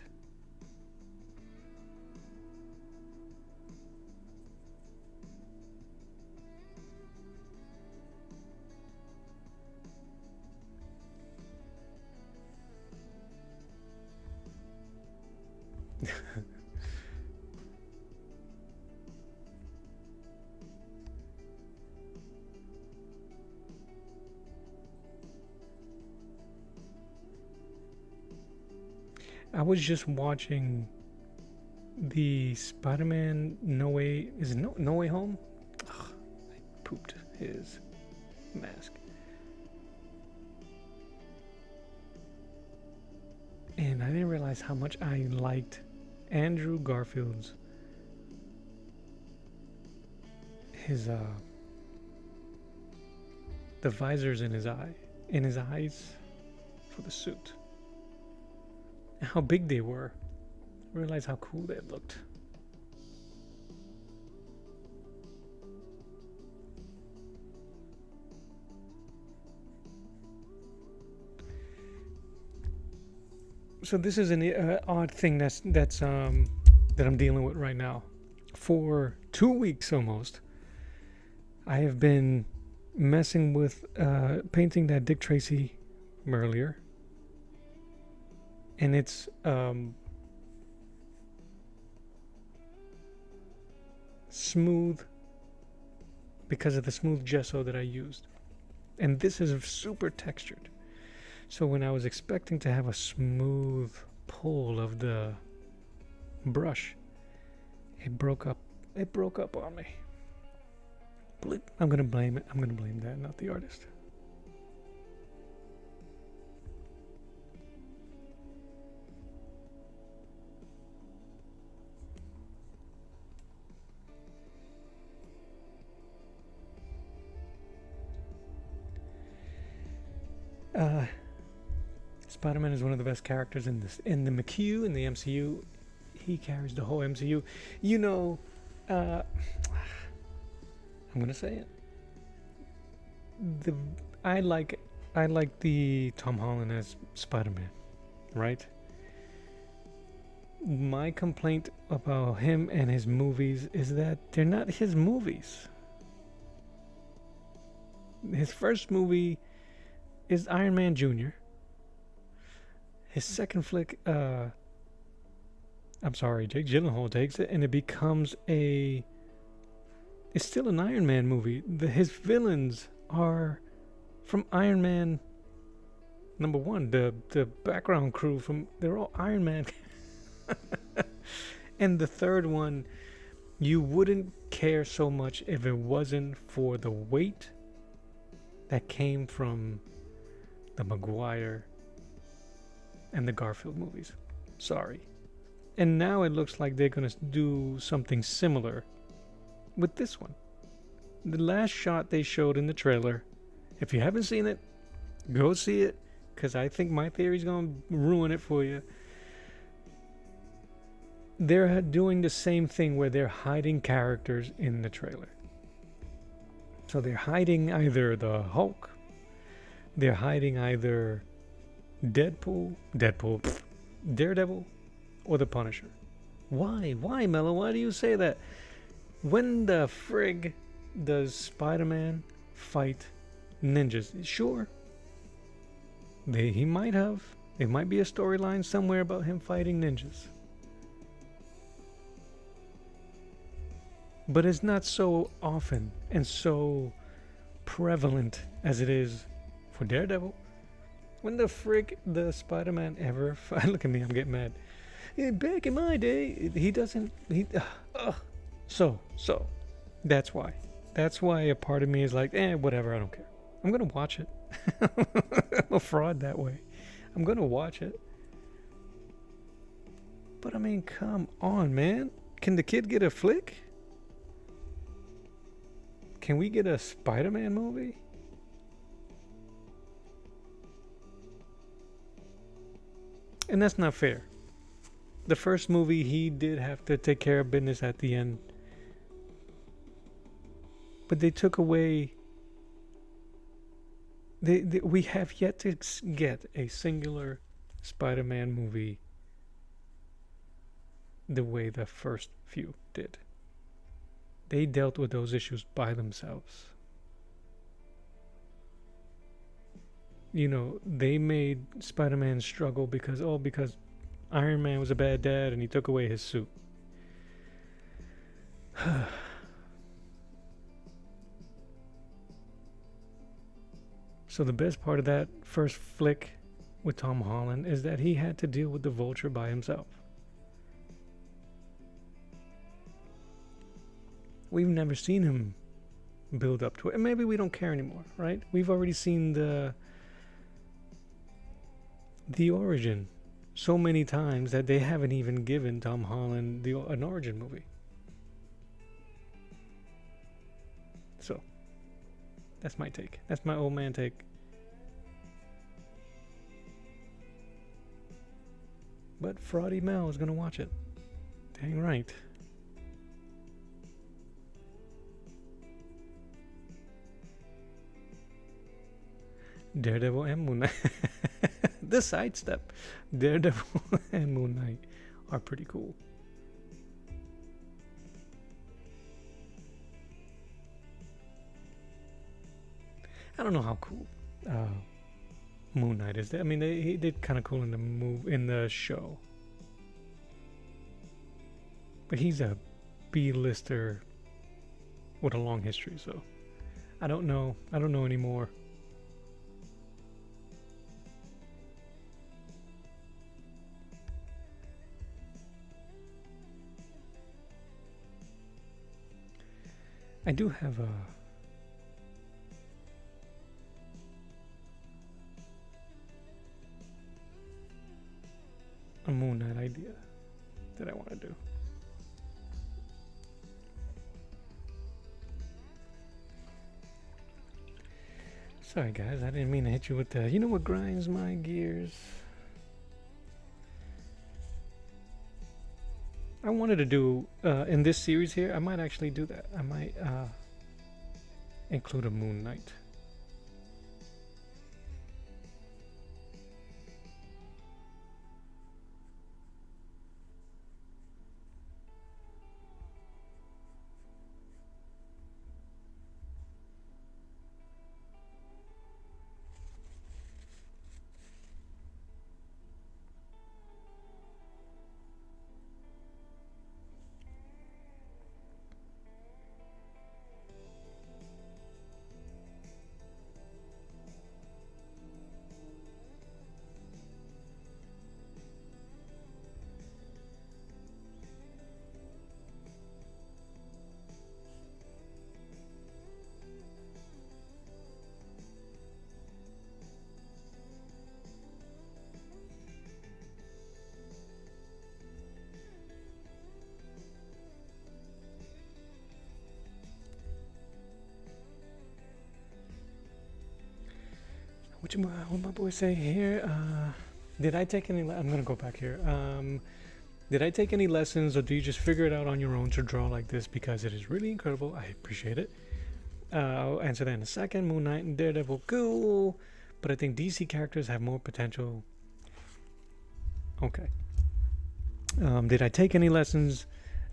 I was just watching the Spider-Man No Way Home? Ugh, I pooped his mask. And I didn't realize how much I liked Andrew Garfield's the visors in his eyes for the suit. And how big they were. I realized how cool they looked. So this is an odd thing that I'm dealing with right now. For 2 weeks almost, I have been messing with painting that Dick Tracy earlier. And it's smooth because of the smooth gesso that I used. And this is super textured. So when I was expecting to have a smooth pull of the brush, it broke up on me. I'm gonna blame it. I'm gonna blame that, not the artist. Spider-Man is one of the best characters in the McHugh, in the MCU. He carries the whole MCU. You know, I'm gonna say it. I like the Tom Holland as Spider-Man, right? My complaint about him and his movies is that they're not his movies. His first movie is Iron Man Jr. His second flick, I'm sorry, Jake Gyllenhaal takes it and it becomes a. It's still an Iron Man movie. His villains are from Iron Man number one. The background crew they're all Iron Man. And the third one, you wouldn't care so much if it wasn't for the weight that came from the Maguire and the Garfield movies. Sorry. And now it looks like they're going to do something similar with this one. The last shot they showed in the trailer, if you haven't seen it, go see it, because I think my theory is going to ruin it for you. They're doing the same thing where they're hiding characters in the trailer. So they're hiding either the Hulk, they're hiding either Daredevil, or the Punisher. Why? Why, Mello? Why do you say that? When the frig does Spider-Man fight ninjas? Sure. He might have. There might be a storyline somewhere about him fighting ninjas. But it's not so often and so prevalent as it is for Daredevil. When the frig the Spider-Man ever look at me, I'm getting mad. Back in my day, he doesn't. So that's why. That's why a part of me is like, whatever, I don't care. I'm gonna watch it. I'm a fraud that way. I'm gonna watch it. But I mean, come on, man. Can the kid get a flick? Can we get a Spider-Man movie? And that's not fair. The first movie, he did have to take care of business at the end. But they took away. We have yet to get a singular Spider-Man movie the way the first few did. They dealt with those issues by themselves. You know, they made Spider-Man struggle because Iron Man was a bad dad and he took away his suit. So the best part of that first flick with Tom Holland is that he had to deal with the Vulture by himself. We've never seen him build up to it. And maybe we don't care anymore, right? We've already seen the origin so many times that they haven't even given Tom Holland an origin movie. So, that's my take. That's my old man take. But Fraudy Mel is going to watch it. Dang right. Daredevil and Moon Knight. The sidestep. Daredevil and Moon Knight are pretty cool. I don't know how cool Moon Knight is. I mean, he did kind of cool in the show, but he's a B-lister with a long history. So I don't know anymore. I do have a Moon Knight idea that I want to do. Sorry guys, I didn't mean to hit you with the, you know what grinds my gears? I wanted to do, in this series here, I might actually do that. I might include a Moon Knight. what my boy say here? Did I take any? I'm gonna go back here. Did I take any lessons, or do you just figure it out on your own to draw like this? Because it is really incredible. I appreciate it. I'll answer that in a second. Moon Knight and Daredevil, cool. But I think DC characters have more potential. Okay. Did I take any lessons?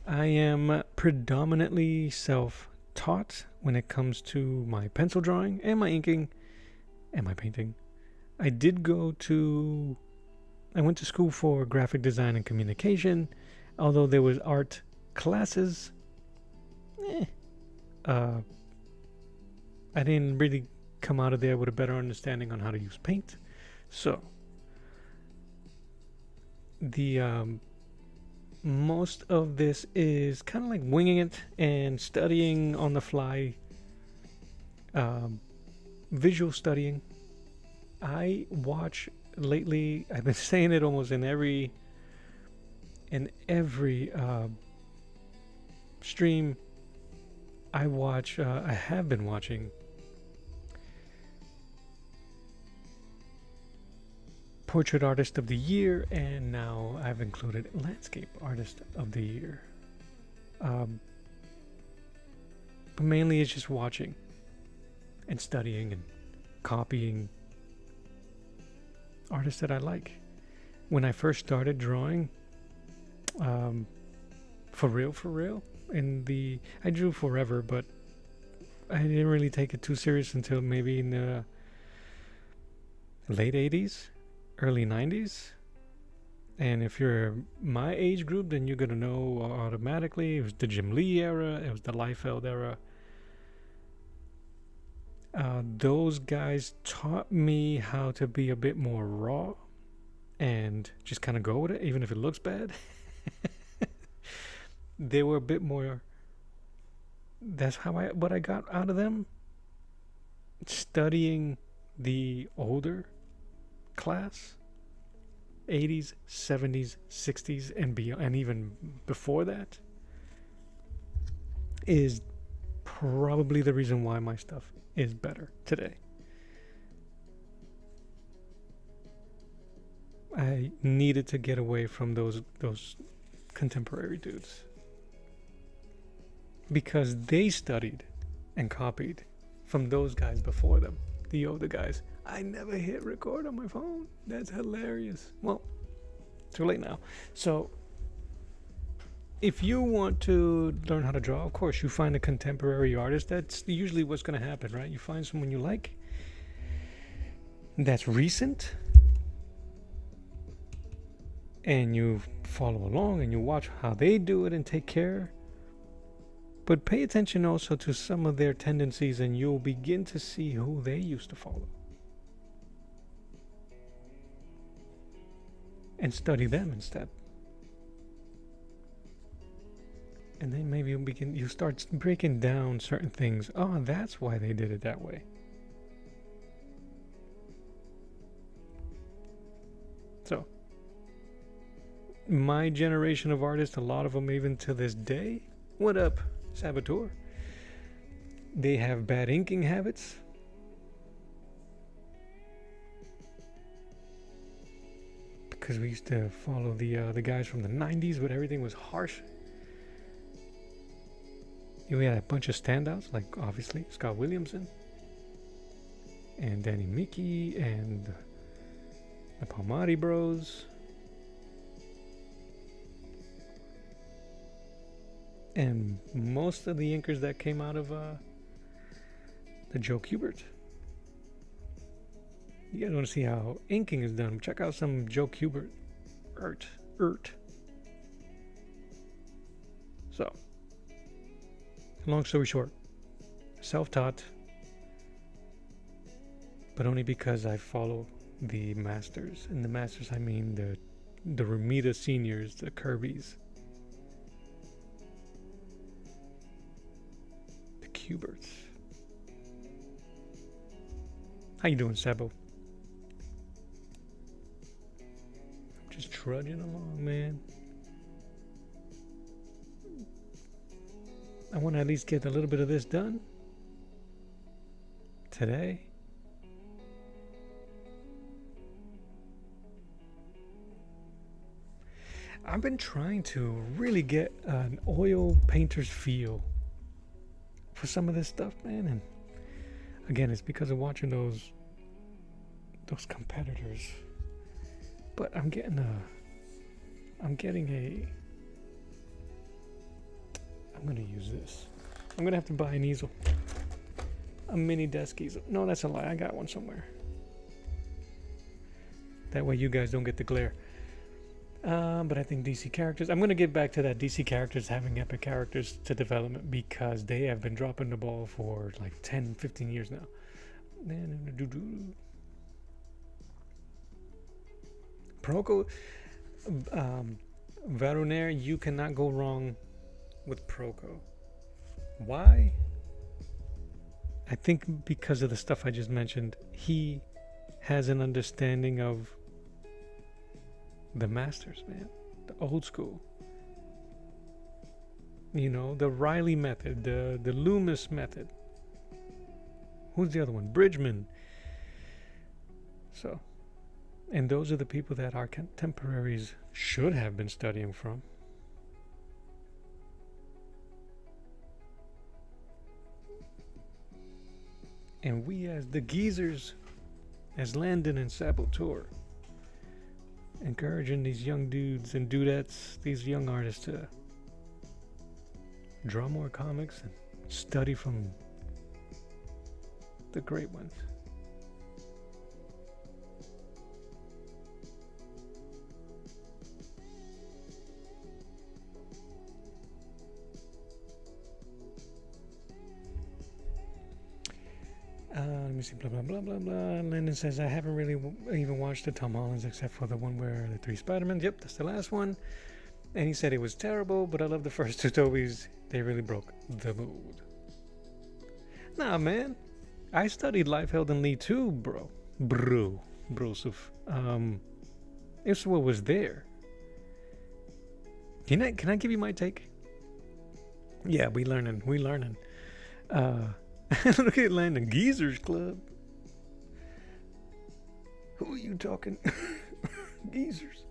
I am predominantly self-taught when it comes to my pencil drawing and my inking and my painting. I went to school for graphic design and communication, although there was art classes. I didn't really come out of there with a better understanding on how to use paint. So the most of this is kind of like winging it and studying on the fly, visual studying. I watch lately, I've been saying it almost in every stream I watch. I have been watching Portrait Artist of the Year, and now I've included Landscape Artist of the Year. But mainly it's just watching and studying and copying artists that I like. When I first started drawing, for real, I drew forever, but I didn't really take it too serious until maybe in the late 80s, early 90s. And if you're my age group, then you're gonna know automatically. It was the Jim Lee era, it was the Liefeld era. Those guys taught me how to be a bit more raw and just kind of go with it, even if it looks bad. They were a bit more. That's what I got out of them. Studying the older class, 80s, 70s, 60s, and beyond, and even before that, is probably the reason why my stuff is better today. I needed to get away from those contemporary dudes because they studied and copied from those guys before them, the older guys. I never hit record on my phone. That's hilarious. Well, too late now. So if you want to learn how to draw, of course, you find a contemporary artist. That's usually what's going to happen, right? You find someone you like that's recent, and you follow along and you watch how they do it and take care. But pay attention also to some of their tendencies, and you'll begin to see who they used to follow. And study them instead. And then maybe you start breaking down certain things. Oh, that's why they did it that way. So, my generation of artists, a lot of them even to this day, what up, Saboteur? They have bad inking habits. Because we used to follow the guys from the 90s, but everything was harsh. We had a bunch of standouts, like obviously Scott Williamson and Danny Mickey and the Palmati Bros. And most of the inkers that came out of the Joe Kubert. You guys want to see how inking is done? Check out some Joe Kubert art. So, long story short, self-taught, but only because I follow the masters. And the masters, I mean the Romita seniors, the Kirbys, the Kuberts. How you doing, Sabo? Just trudging along, man. I want to at least get a little bit of this done today. I've been trying to really get an oil painter's feel for some of this stuff, man. And again, it's because of watching those competitors. But I'm getting a I'm gonna use this. I'm gonna have to buy an easel. A mini desk easel. No, that's a lie. I got one somewhere. That way you guys don't get the glare. But I think DC characters, I'm going to get back to that DC characters having epic characters to development, because they have been dropping the ball for like 10, 15 years now. Proco, Varunair, you cannot go wrong with Proco. Why? I think because of the stuff I just mentioned. He has an understanding of the masters, man. The old school. You know, the Riley method, the Loomis method. Who's the other one? Bridgman. So, and those are the people that our contemporaries should have been studying from. And we, as the geezers, as Landon and Saboteur, encouraging these young dudes and dudettes, these young artists, to draw more comics and study from the great ones. Let me see, blah, blah, blah, blah, blah. Landon says, I haven't really even watched the Tom Hollands except for the one where the 3 Spider-Man. Yep, that's the last one. And he said it was terrible, but I love the first 2 Tobys. They really broke the mood. Nah, man. I studied Liefeld and Lee too, bro. Brosuf. It's what was there. Can I give you my take? Yeah, we learning. Look at Landon. Geezers Club. Who are you talking? Geezers.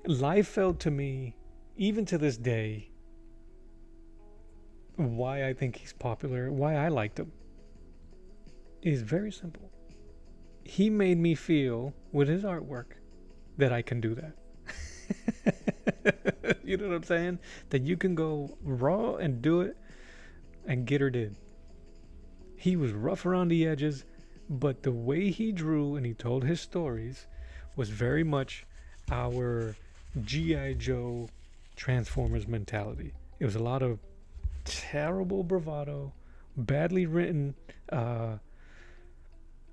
Liefeld, to me, even to this day, why I think he's popular, why I liked him, is very simple. He made me feel, with his artwork, that I can do that. You know what I'm saying? That you can go raw and do it, and Gitter did. He was rough around the edges, but the way he drew and he told his stories was very much our G.I. Joe Transformers mentality. It was a lot of terrible bravado, badly written, what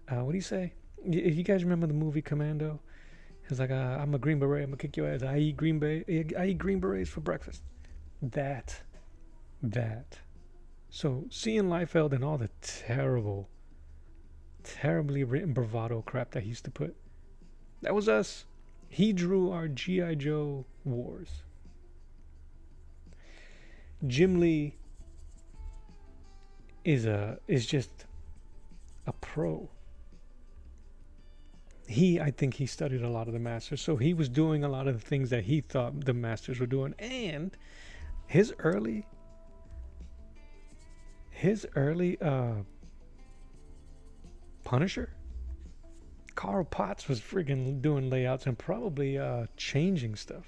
do you say? You guys remember the movie Commando? It's like, I'm a Green Beret, I'm gonna kick your ass. I eat Green Berets for breakfast. That. So seeing Liefeld and all the terribly written bravado crap that he used to put, that was us. He drew our G.I. Joe wars. Jim Lee is just a pro. I think he studied a lot of the masters, so he was doing a lot of the things that he thought the masters were doing. And his early Punisher, Carl Potts was friggin' doing layouts and probably changing stuff.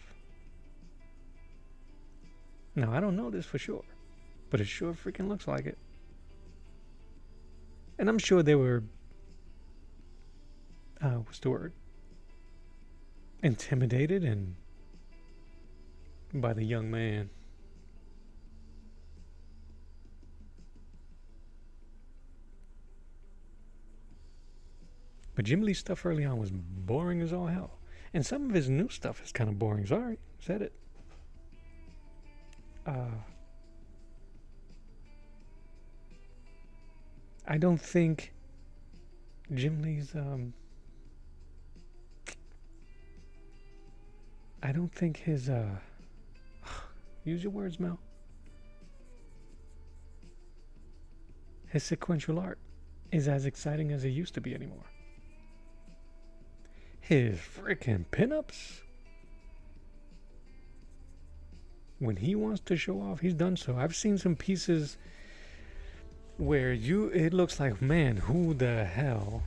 Now, I don't know this for sure, but it sure freaking looks like it. And I'm sure they were, what's the word? Intimidated and by the young man. But Jim Lee's stuff early on was boring as all hell. And some of his new stuff is kind of boring. Sorry, said it. I don't think Jim Lee's I don't think his use your words, Mel. His sequential art. is as exciting as it used to be anymore. His freaking pinups, when he wants to show off, he's done so. I've seen some pieces where it looks like, man, who the hell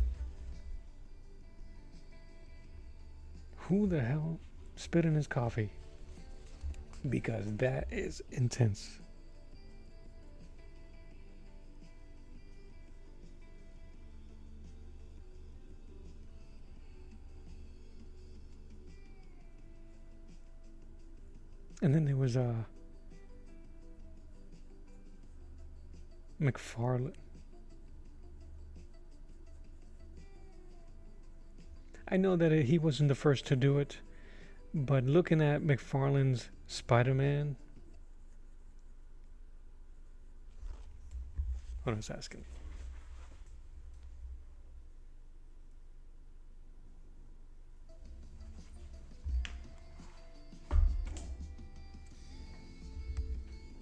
spit in his coffee? Because that is intense. And then there was McFarlane. I know that he wasn't the first to do it, but looking at McFarlane's Spider-Man, what I was asking.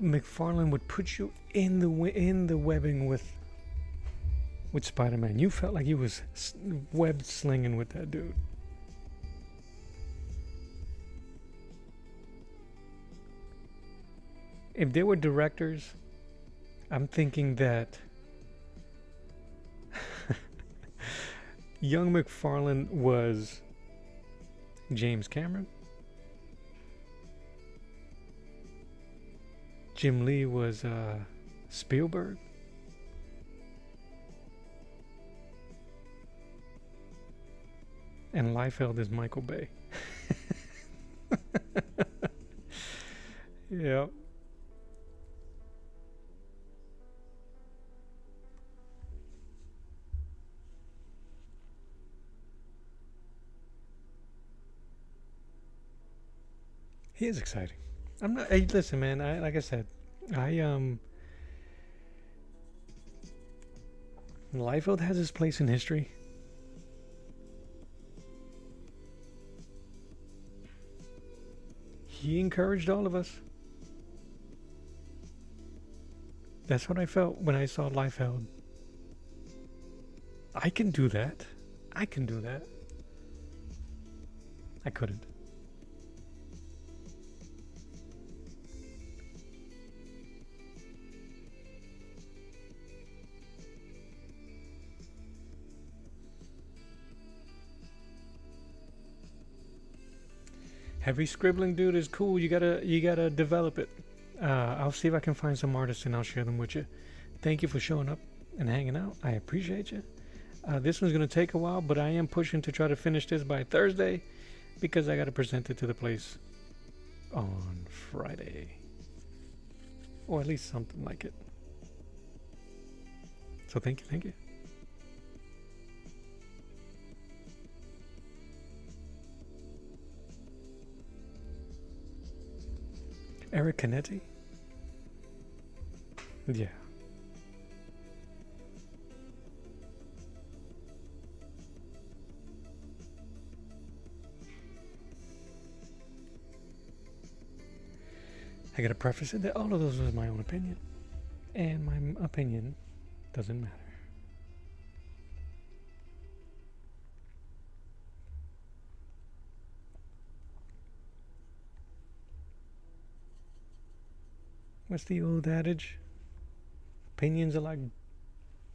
McFarlane would put you in the webbing with Spider-Man. You felt like he was web slinging with that dude. If they were directors, I'm thinking that young McFarlane was James Cameron. Jim Lee was Spielberg. And Liefeld is Michael Bay. Yep. He is exciting. I'm not. Hey, listen, man. Like I said, Liefeld has his place in history. He encouraged all of us. That's what I felt when I saw Liefeld. I can do that. I can do that. I couldn't. Heavy scribbling, dude, is cool. You gotta develop it. I'll see if I can find some artists and I'll share them with you. Thank you for showing up and hanging out. I appreciate you. This one's gonna take a while, but I am pushing to try to finish this by Thursday because I gotta present it to the place on Friday, or at least something like it. So thank you. Eric Canetti? Yeah. I gotta preface it that all of those are my own opinion. And my opinion doesn't matter. What's the old adage? Opinions are like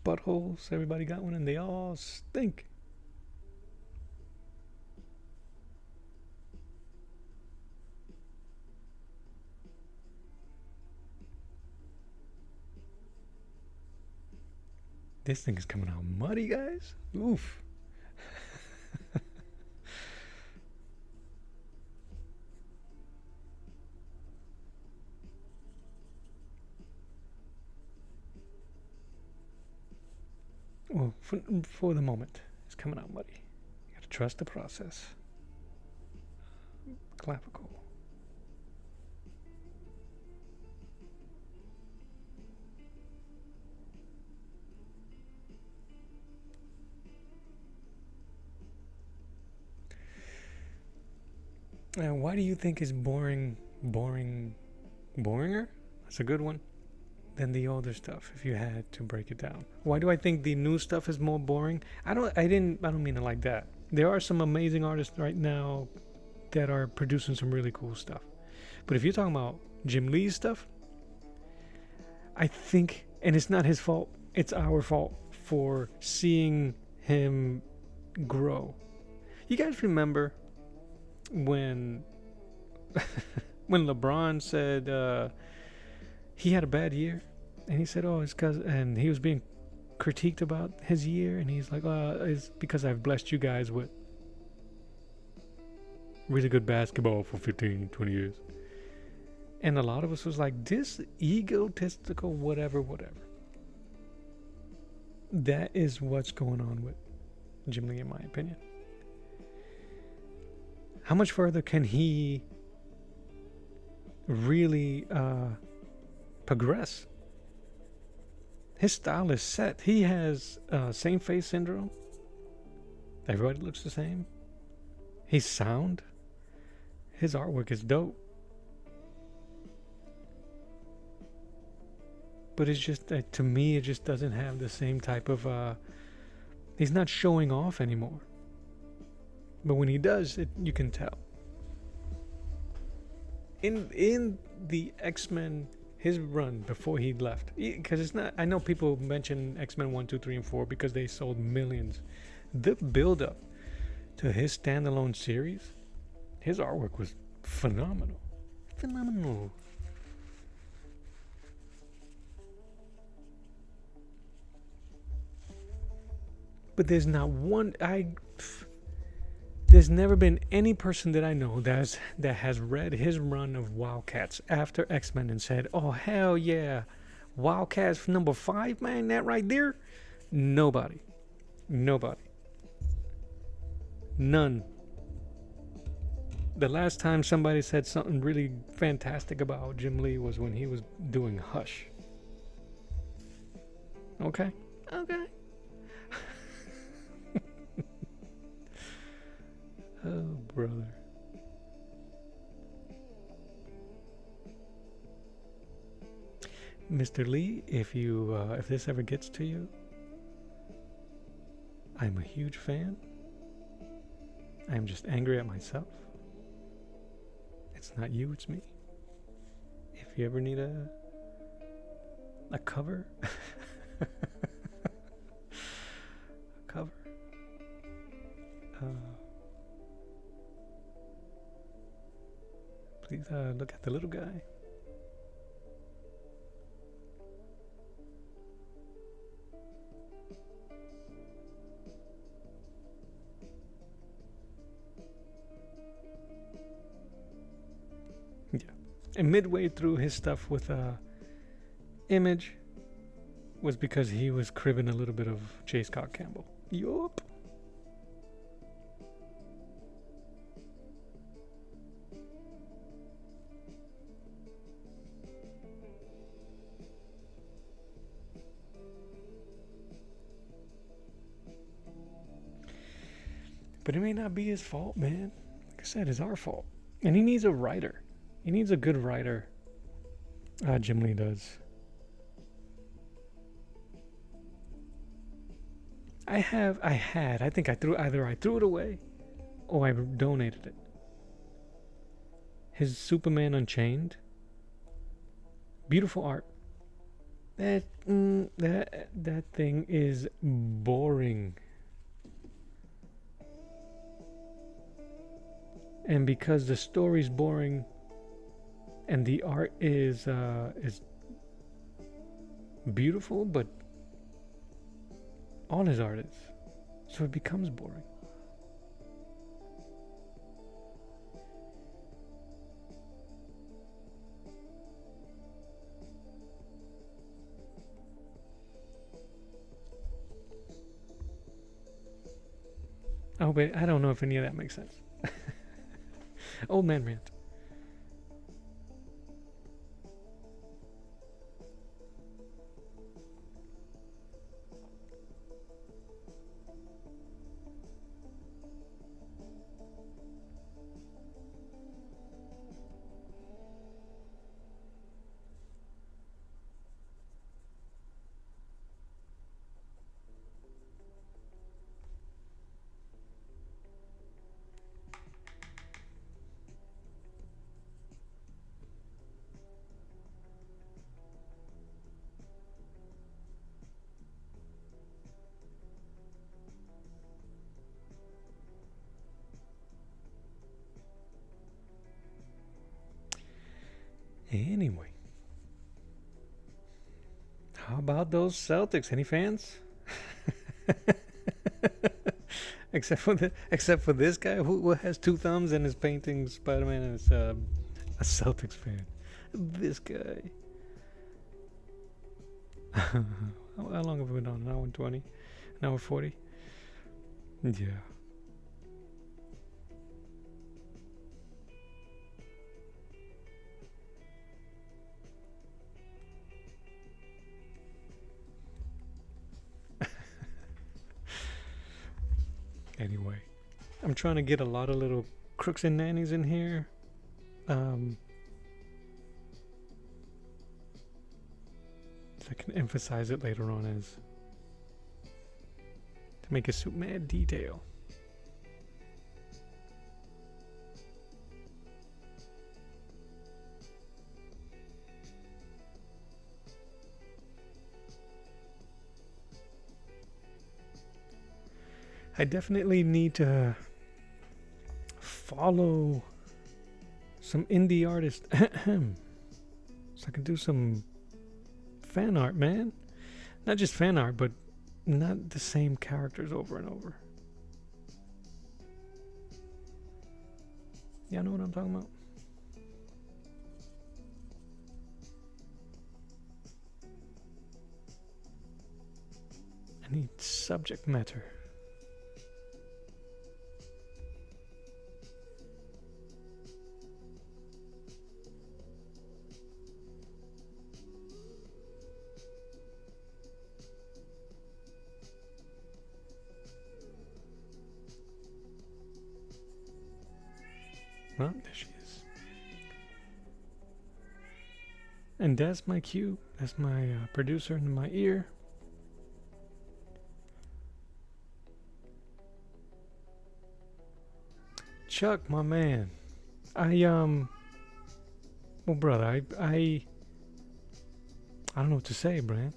buttholes. Everybody got one and they all stink. This thing is coming out muddy, guys. Oof. Well, for the moment, it's coming out muddy. You gotta trust the process. Clavicle. Now, why do you think is boringer? That's a good one. than the older stuff if you had to break it down? Why do I think the new stuff is more boring? I don't mean it like that. There are some amazing artists right now that are producing some really cool stuff. But if you're talking about Jim Lee's stuff, I think, and it's not his fault, it's our fault for seeing him grow. You guys remember when when LeBron said he had a bad year, and he said, "Oh, it's because," and he was being critiqued about his year, and he's like, "It's because I've blessed you guys with really good basketball for 15, 20 years." And a lot of us was like, this egotistical whatever. That is what's going on with Jim Lee, in my opinion. How much further can he really progress? His style is set. He has same face syndrome. Everybody looks the same. He's sound. His artwork is dope. But it's just that, to me, it just doesn't have the same type of he's not showing off anymore. But when he does, you can tell. In the X-Men, his run before he left, because it's not, I know people mention X-Men 1, 2, 3, and 4 because they sold millions. The build-up to his standalone series, his artwork was phenomenal. Phenomenal. But there's not one, there's never been any person that I know that has read his run of Wildcats after X-Men and said, "Oh, hell yeah, Wildcats number 5, man, that right there." Nobody. None. The last time somebody said something really fantastic about Jim Lee was when he was doing Hush. Okay. Oh, brother. Mr. Lee, if this ever gets to you, I'm a huge fan. I'm just angry at myself. It's not you, it's me. If you ever need a cover, please look at the little guy. Yeah. And midway through his stuff with Image was because he was cribbing a little bit of J. Scott Campbell. Yup. But it may not be his fault, man. Like I said, it's our fault. And he needs a writer. He needs a good writer. Jim Lee does. I think I threw it away or I donated it. His Superman Unchained. Beautiful art. That thing is boring. And because the story's boring and the art is beautiful, but all his art is, so it becomes boring. Oh, but I don't know if any of that makes sense. Old man rant. Anyway, how about those Celtics? Any fans? except for this guy who has two thumbs and is painting Spider-Man and is a Celtics fan. This guy. How long have we been on? An hour and 20? An hour 40? Yeah. Anyway, I'm trying to get a lot of little crooks and nannies in here. So I can emphasize it later on as to make it suit mad detail. I definitely need to follow some indie artists so I can do some fan art, man. Not just fan art, but not the same characters over and over. Y'all know what I'm talking about? I need subject matter. Well, there she is. And that's my cue. That's my producer in my ear. Chuck, my man. Well, brother, I don't know what to say, Brian.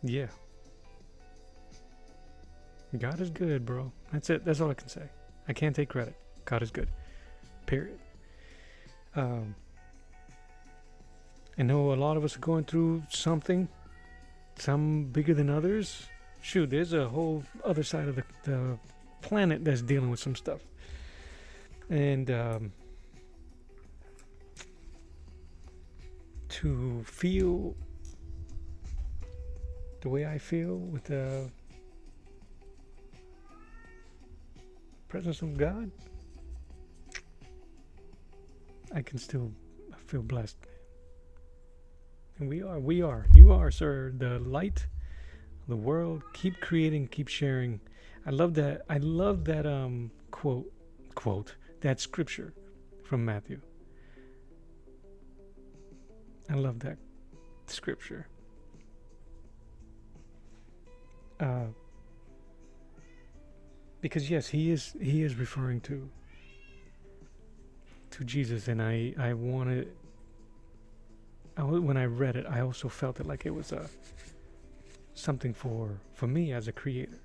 Yeah. God is good, bro. That's it. That's all I can say. I can't take credit. God is good. Period. I know a lot of us are going through something, some bigger than others. Shoot, there's a whole other side of the planet that's dealing with some stuff. And to feel the way I feel with the presence of God, I can still feel blessed. And you are, sir, the light of the world. Keep creating, keep sharing. I love that quote, that scripture from Matthew. I love that scripture. Because yes, he is referring to Jesus, and I wanted. When I read it, I also felt it like it was something for me as a creator.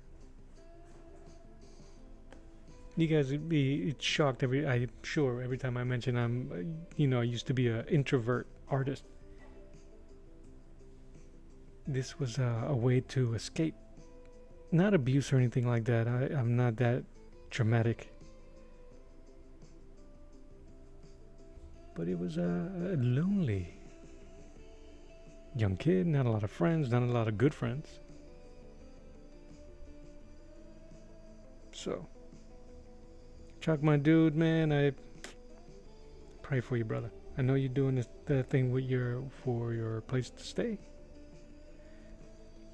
You guys would be shocked I'm sure every time I mention I used to be an introvert artist. This was a way to escape. Not abuse or anything like that. I'm not that dramatic. But it was a lonely young kid, not a lot of friends, not a lot of good friends. So, Chuck, my dude, man, I pray for you, brother. I know you're doing the thing with for your place to stay.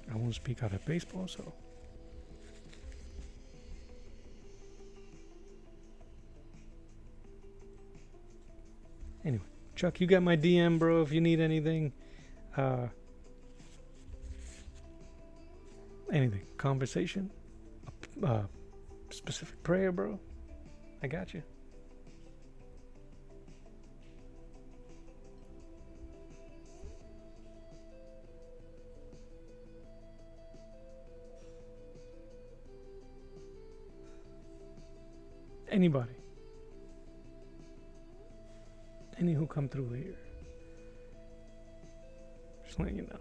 I won't speak out of baseball, so. Anyway, Chuck, you got my DM, bro, if you need anything. Anything. Conversation. Specific prayer, bro. I got you. Anybody. Any who come through here. Just letting you know.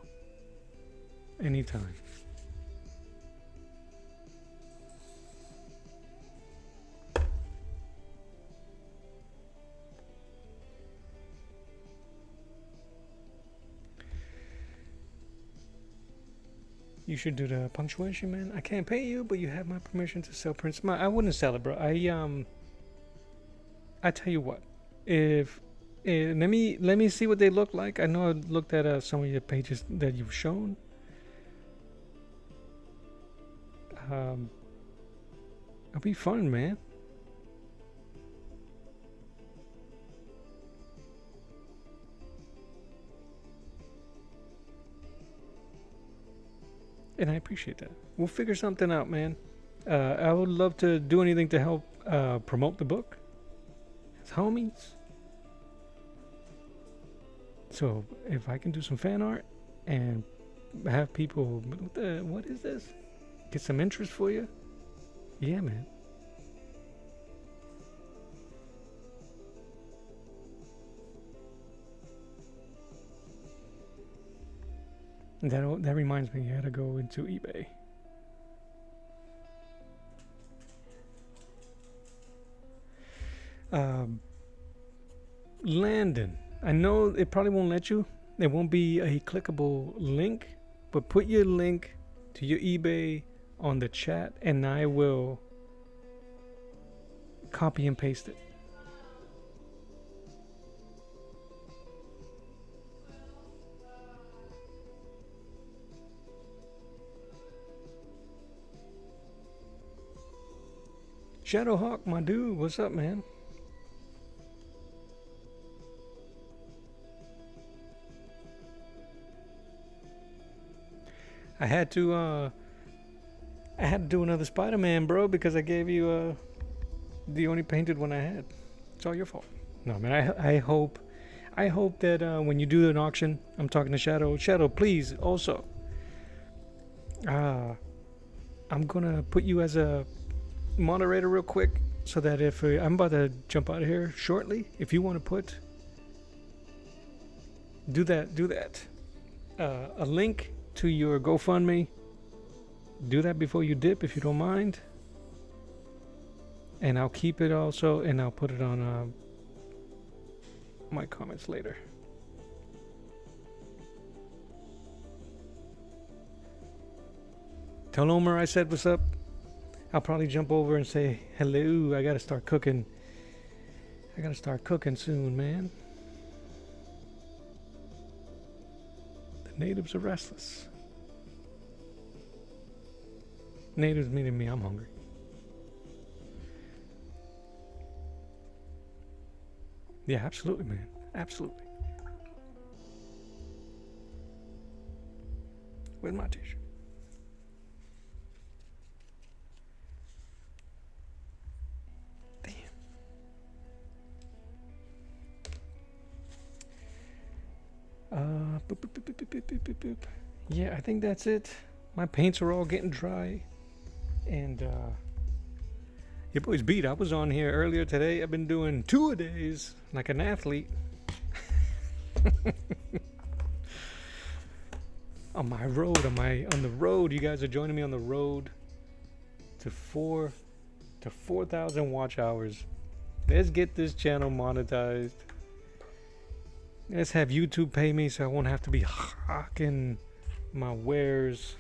Anytime. You should do the punctuation, man. I can't pay you, but you have my permission to sell prints. I wouldn't sell it, bro. I tell you what. If let me see what they look like. I know I looked at some of your pages that you've shown. It'll be fun, man. And I appreciate that. We'll figure something out, man. I would love to do anything to help promote the book. As homies. So if I can do some fan art and have people, what is this? Get some interest for you? Yeah, man. That reminds me, I had to go into eBay. Landon, I know it probably won't let you. There won't be a clickable link, but put your link to your eBay on the chat and I will copy and paste it. Shadowhawk, my dude, what's up, man? I had to do another Spider-Man, bro, because I gave you the only painted one I had. It's all your fault. No, man, I hope that when you do an auction, I'm talking to Shadow, please also. I'm gonna put you as a moderator real quick so that if I'm about to jump out of here shortly, if you want to do that. A link to your GoFundMe. Do that before you dip, if you don't mind. And I'll keep it also, and I'll put it on my comments later. Tell Omer I said what's up. I'll probably jump over and say hello. I gotta start cooking. Soon, man. The natives are restless. Natives meaning me, I'm hungry. Yeah, absolutely, man. Absolutely. Where's my t-shirt? Boop. Yeah, I think that's it. My paints are all getting dry. And your boy's beat. I was on here earlier today. I've been doing 2-a-days like an athlete. On my road, on the road. You guys are joining me on the road to 4,000 watch hours. Let's get this channel monetized. Let's have YouTube pay me so I won't have to be hawking my wares,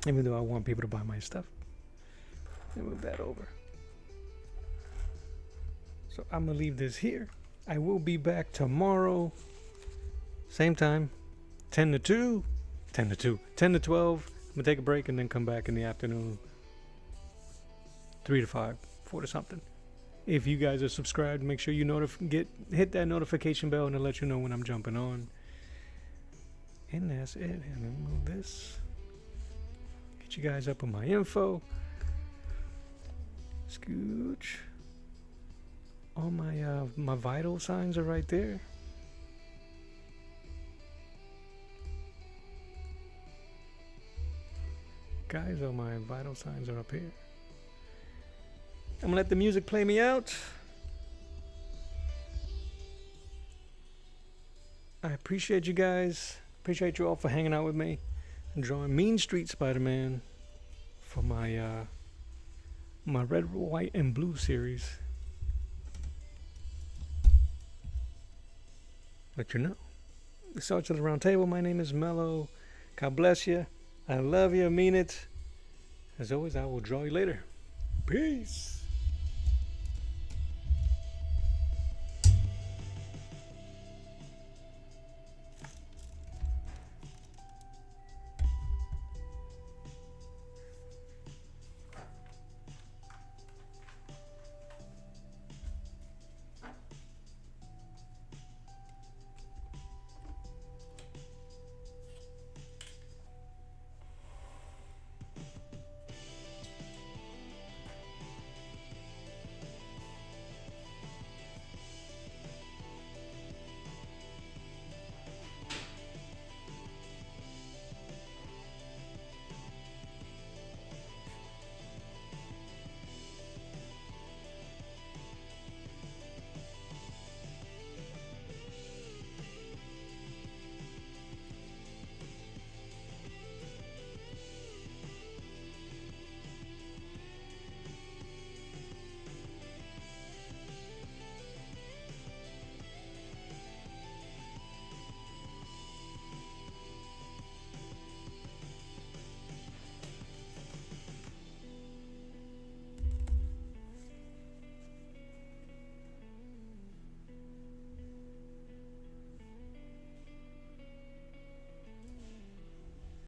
even though I want people to buy my stuff. Let me move that over. So I'm gonna leave this here. I will be back tomorrow, same time, 10 to 12. I'm gonna take a break and then come back in the afternoon, 3 to 5, 4 to something. If you guys are subscribed, make sure you hit that notification bell and it'll let you know when I'm jumping on. And that's it. And then move this. Get you guys up on my info. Scooch. All my vital signs are right there. Guys, all my vital signs are up here. I'm gonna let the music play me out. I appreciate you guys. Appreciate you all for hanging out with me and drawing Mean Street Spider-Man for my my red, white, and blue series. Let you know. This Arch of the Round Table. My name is Mello. God bless you. I love you. I mean it. As always, I will draw you later. Peace.